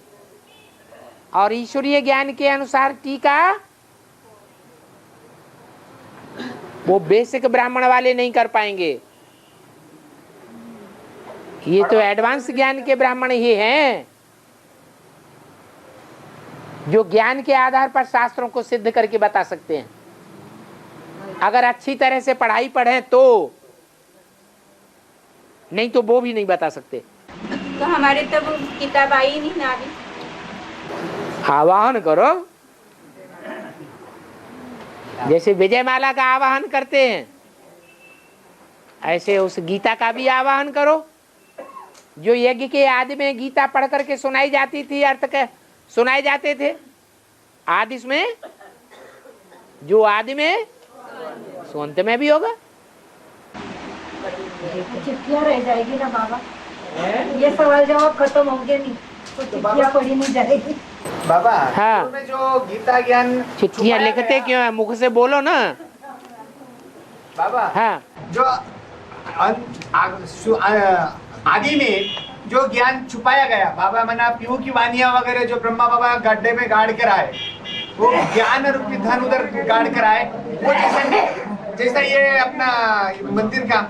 और ईश्वरीय ज्ञान के अनुसार टीका वो बेसिक ब्राह्मण वाले नहीं कर पाएंगे। ये तो एडवांस ज्ञान के ब्राह्मण ही हैं जो ज्ञान के आधार पर शास्त्रों को सिद्ध करके बता सकते हैं। अगर अच्छी तरह से पढ़ाई पढ़े तो, नहीं तो वो भी नहीं बता सकते। तो हमारे तब किताब आई नहीं ना अभी। आवाहन करो, जैसे विजयमाला का आवाहन करते हैं, ऐसे उस गीता का भी आवाहन करो जो यज्ञ के आदि में गीता पढ़ करके सुनाई जाती थी, अर्थ के सुनाए जाते थे। आदि में जो आदि में सो अंत में भी होगा। चिट्ठियाँ रह जाएगी ना बाबा, ये सवाल जवाब खत्म होंगे नहीं तो चिट्ठियाँ पढ़ी नहीं जाएगी। बाबा हाँ। में जो गीता ज्ञान चिट्ठियाँ छुपाया लिखते गया, क्यों है? मुख से बोलो ना। बाबा हाँ जो आदि में जो ज्ञान छुपाया गया, बाबा मना पीहू की वानियां वगैरह जो ब्रह्मा बाबा गड्ढे में गाड़ कर आए, वो ज्ञान रूपी धन उधर गाड़ कर आए, वो जैसा ये अपना मंदिर का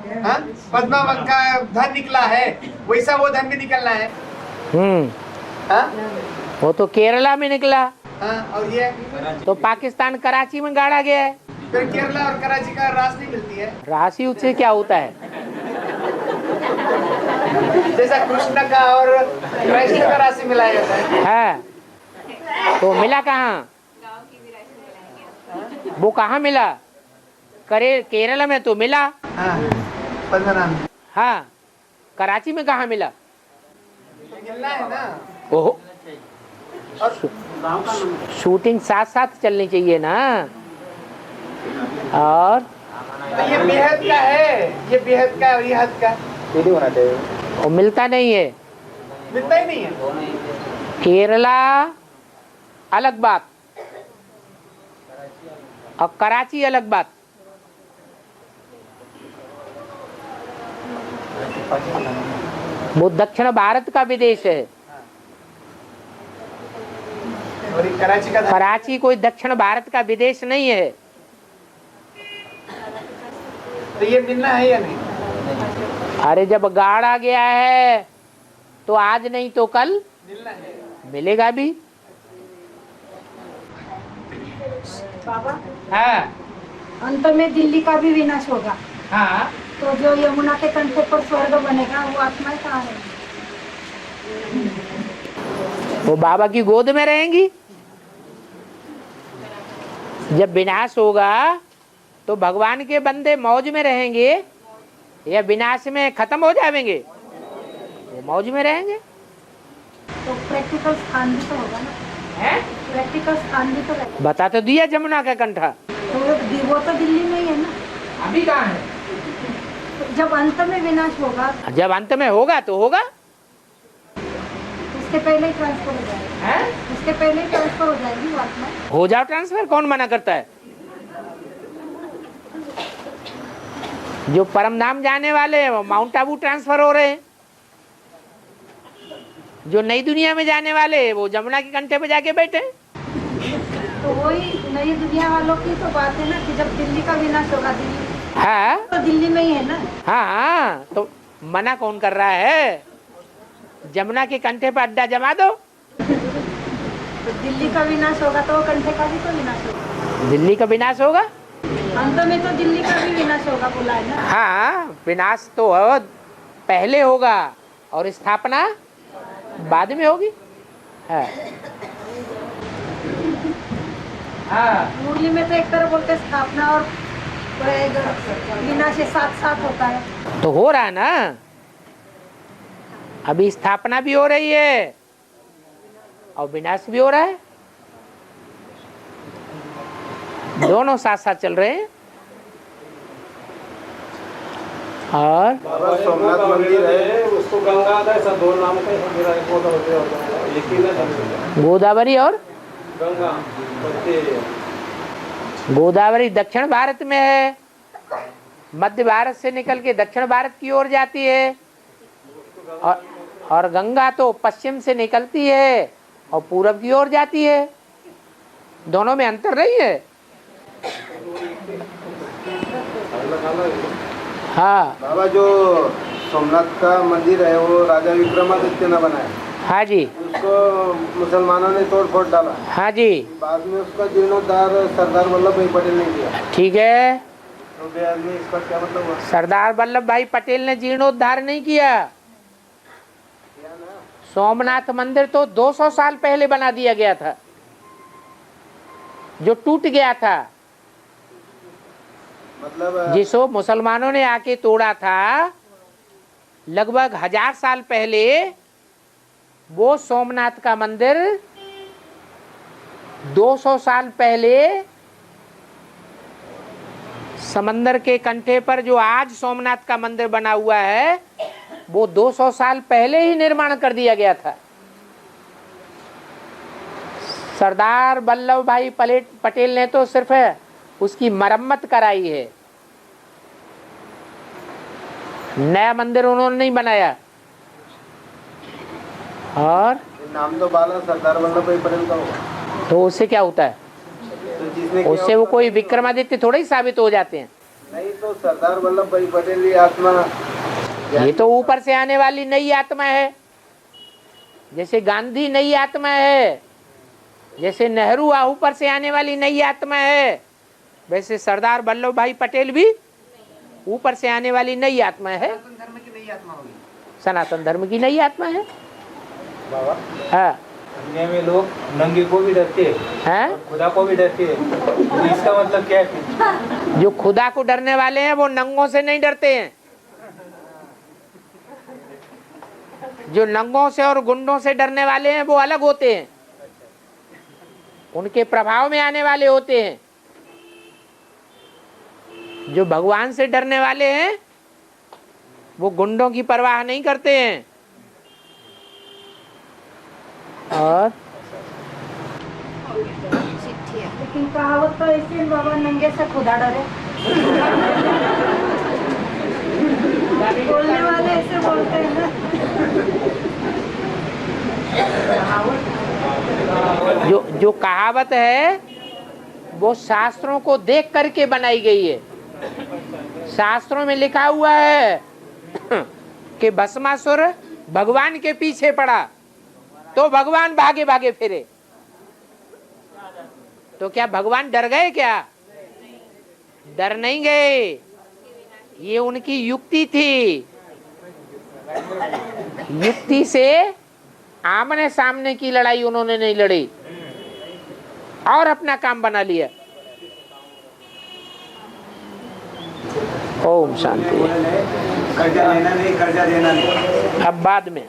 पद्मावन का धन निकला है, वैसा वो धन भी निकलना है। हाँ? वो तो केरला में निकला। हाँ, और ये तो पाकिस्तान कराची में गाड़ा गया है। फिर केरला और कराची का रास नहीं मिलती है। राशि उससे क्या होता है? जैसा कृष्ण का और कृष्ण का राशि मिलाया जाता है। हाँ, तो मिला कहाँ? वो कहाँ मिला? केरला में तो मिला। हाँ, पंद्रह में। हाँ, कराची में कहाँ मिला? मिलना है ना। ओहो, शूटिंग साथ साथ चलनी चाहिए ना। और तो ये बेहद का है, ये बेहद का और ये हद का होना चाहिए। वो मिलता नहीं है, मिलता ही नहीं है। केरला अलग बात और कराची अलग बात। वो दक्षिण भारत का विदेश है। और ये कराची का कराची कोई दक्षिण भारत का विदेश नहीं है। तो ये मिलना है या नहीं? अरे जब गाड़ा गया है तो आज नहीं तो कल मिलना है। मिलेगा भी। बाबा हाँ अंत में दिल्ली का भी विनाश होगा, हाँ, तो जो यमुना के कंठे पर स्वर्ग बनेगा वो आत्माएं कहाँ रहेंगी? वो बाबा की गोद में रहेंगी। जब विनाश होगा तो भगवान के बंदे मौज में रहेंगे या विनाश में खत्म हो जाएंगे? वो मौज में रहेंगे। तो प्रैक्टिकल स्थान भी तो होगा ना, हैं? प्रैक्टिकल स्थान भी तो रहेगा। बता तो दिया जमुना का कंठा। तो वो तो दिल्ली में ही है ना। अभी कहाँ है? तो जब अंत में विनाश होगा जब अंत में होगा तो होगा। उसके पहले ही ट्रांसफर हो जाएगा। हैं? उसके पहले ही ट्रांसफर हो जाएगी वो आत्मा। हो जाओ ट्रांसफर, कौन मना करता है? जो परम धाम जाने वाले हैं वो माउंट आबू ट्रांसफर हो रहे हैं। जो नई दुनिया में जाने वाले हैं वो जमुना के कंठे पे जाके बैठे हैं। तो वही नई दुनिया वालों की तो बात है ना कि जब दिल्ली का विनाश होगा, दिल्ली हाँ तो दिल्ली में ही है ना। हाँ, तो मना कौन कर रहा है? जमुना के कंठे पर अड्डा जमा दो। तो दिल्ली का विनाश होगा तो वो कंठे का भी तो विनाश होगा। दिल्ली का विनाश होगा। अंत में तो दिल्ली का भी विनाश होगा बोला है ना। हाँ, विनाश तो पहले होगा और स्थापना बाद में होगी। हाँ हाँ, मुरली में तो एक तरह बोलते स्थापना और विनाश साथ साथ होता है। तो हो रहा है ना। अभी स्थापना भी हो रही है और विनाश भी हो रहा है। दोनों साथ साथ चल रहे हैं। और बाबा सोमनाथ मंदिर है, उसको गंगा का ऐसा दो नाम का एक ही ना, गोदावरी और गंगा। गोदावरी दक्षिण भारत में है, मध्य भारत से निकल के दक्षिण भारत की ओर जाती है और गंगा तो पश्चिम से निकलती है और पूरब की ओर जाती है। दोनों में अंतर नहीं है। हाँ बाबा जो सोमनाथ का मंदिर है वो राजा विक्रमादित्य ने बनाया। हाँ जी, उसको मुसलमानों ने तोड़ फोड़ डाला। हाँ जी, बाद में उसका जीर्णोद्धार सरदार वल्लभ भाई पटेल ने किया। ठीक है। तो बिहार में इसका क्या मतलब हुआ? सरदार वल्लभ भाई पटेल ने जीर्णोद्धार नहीं किया। सोमनाथ मंदिर तो 200 साल पहले बना दिया गया था, जो टूट गया था। मतलब जिसको मुसलमानों ने आके तोड़ा था लगभग 1000 साल पहले, वो सोमनाथ का मंदिर 200 साल पहले समंदर के कंठे पर जो आज सोमनाथ का मंदिर बना हुआ है, वो 200 साल पहले ही निर्माण कर दिया गया था। सरदार वल्लभ भाई पटेल ने तो सिर्फ उसकी मरम्मत कराई है, नया मंदिर उन्होंने नहीं बनाया। और नाम तो बाला सरदार वल्लभ भाई पटेल का होगा, तो उससे क्या होता है? तो जिसने उससे वो कोई विक्रमादित्य थोड़े ही साबित हो जाते हैं। नहीं, तो सरदार वल्लभ भाई पटेल की आत्मा, ये तो ऊपर से आने वाली नई आत्मा है। जैसे गांधी नई आत्मा है, जैसे नेहरू ऊपर से आने वाली नई आत्मा है, वैसे सरदार वल्लभ भाई पटेल भी ऊपर से आने वाली नई आत्मा है। धर्म की नई आत्मा होगी, सनातन धर्म की नई आत्मा है। बाबा हाँ दुनिया में लोग नंगे को भी डरते हैं और खुदा को भी डरते हैं, तो इसका मतलब क्या है? जो खुदा को डरने वाले हैं वो नंगों से नहीं डरते हैं। जो नंगों से और गुंडों से डरने वाले हैं वो अलग होते हैं, उनके प्रभाव में आने वाले होते हैं। जो भगवान से डरने वाले हैं वो गुंडों की परवाह नहीं करते हैं। और लेकिन कहावत तो ऐसी है बाबा, नंगे से खुदा डरे। बोलने वाले ऐसे बोलते हैं ना। जो कहावत है वो शास्त्रों को देख करके बनाई गई है। शास्त्रों में लिखा हुआ है कि भस्मासुर भगवान के पीछे पड़ा तो भगवान भागे भागे फिरे। तो क्या भगवान डर गए? क्या डर नहीं गए, ये उनकी युक्ति थी। युक्ति से आमने सामने की लड़ाई उन्होंने नहीं लड़ी और अपना काम बना लिया। ओम शांति। कर्जा लेना नहीं, कर्जा देना नहीं। अब बाद में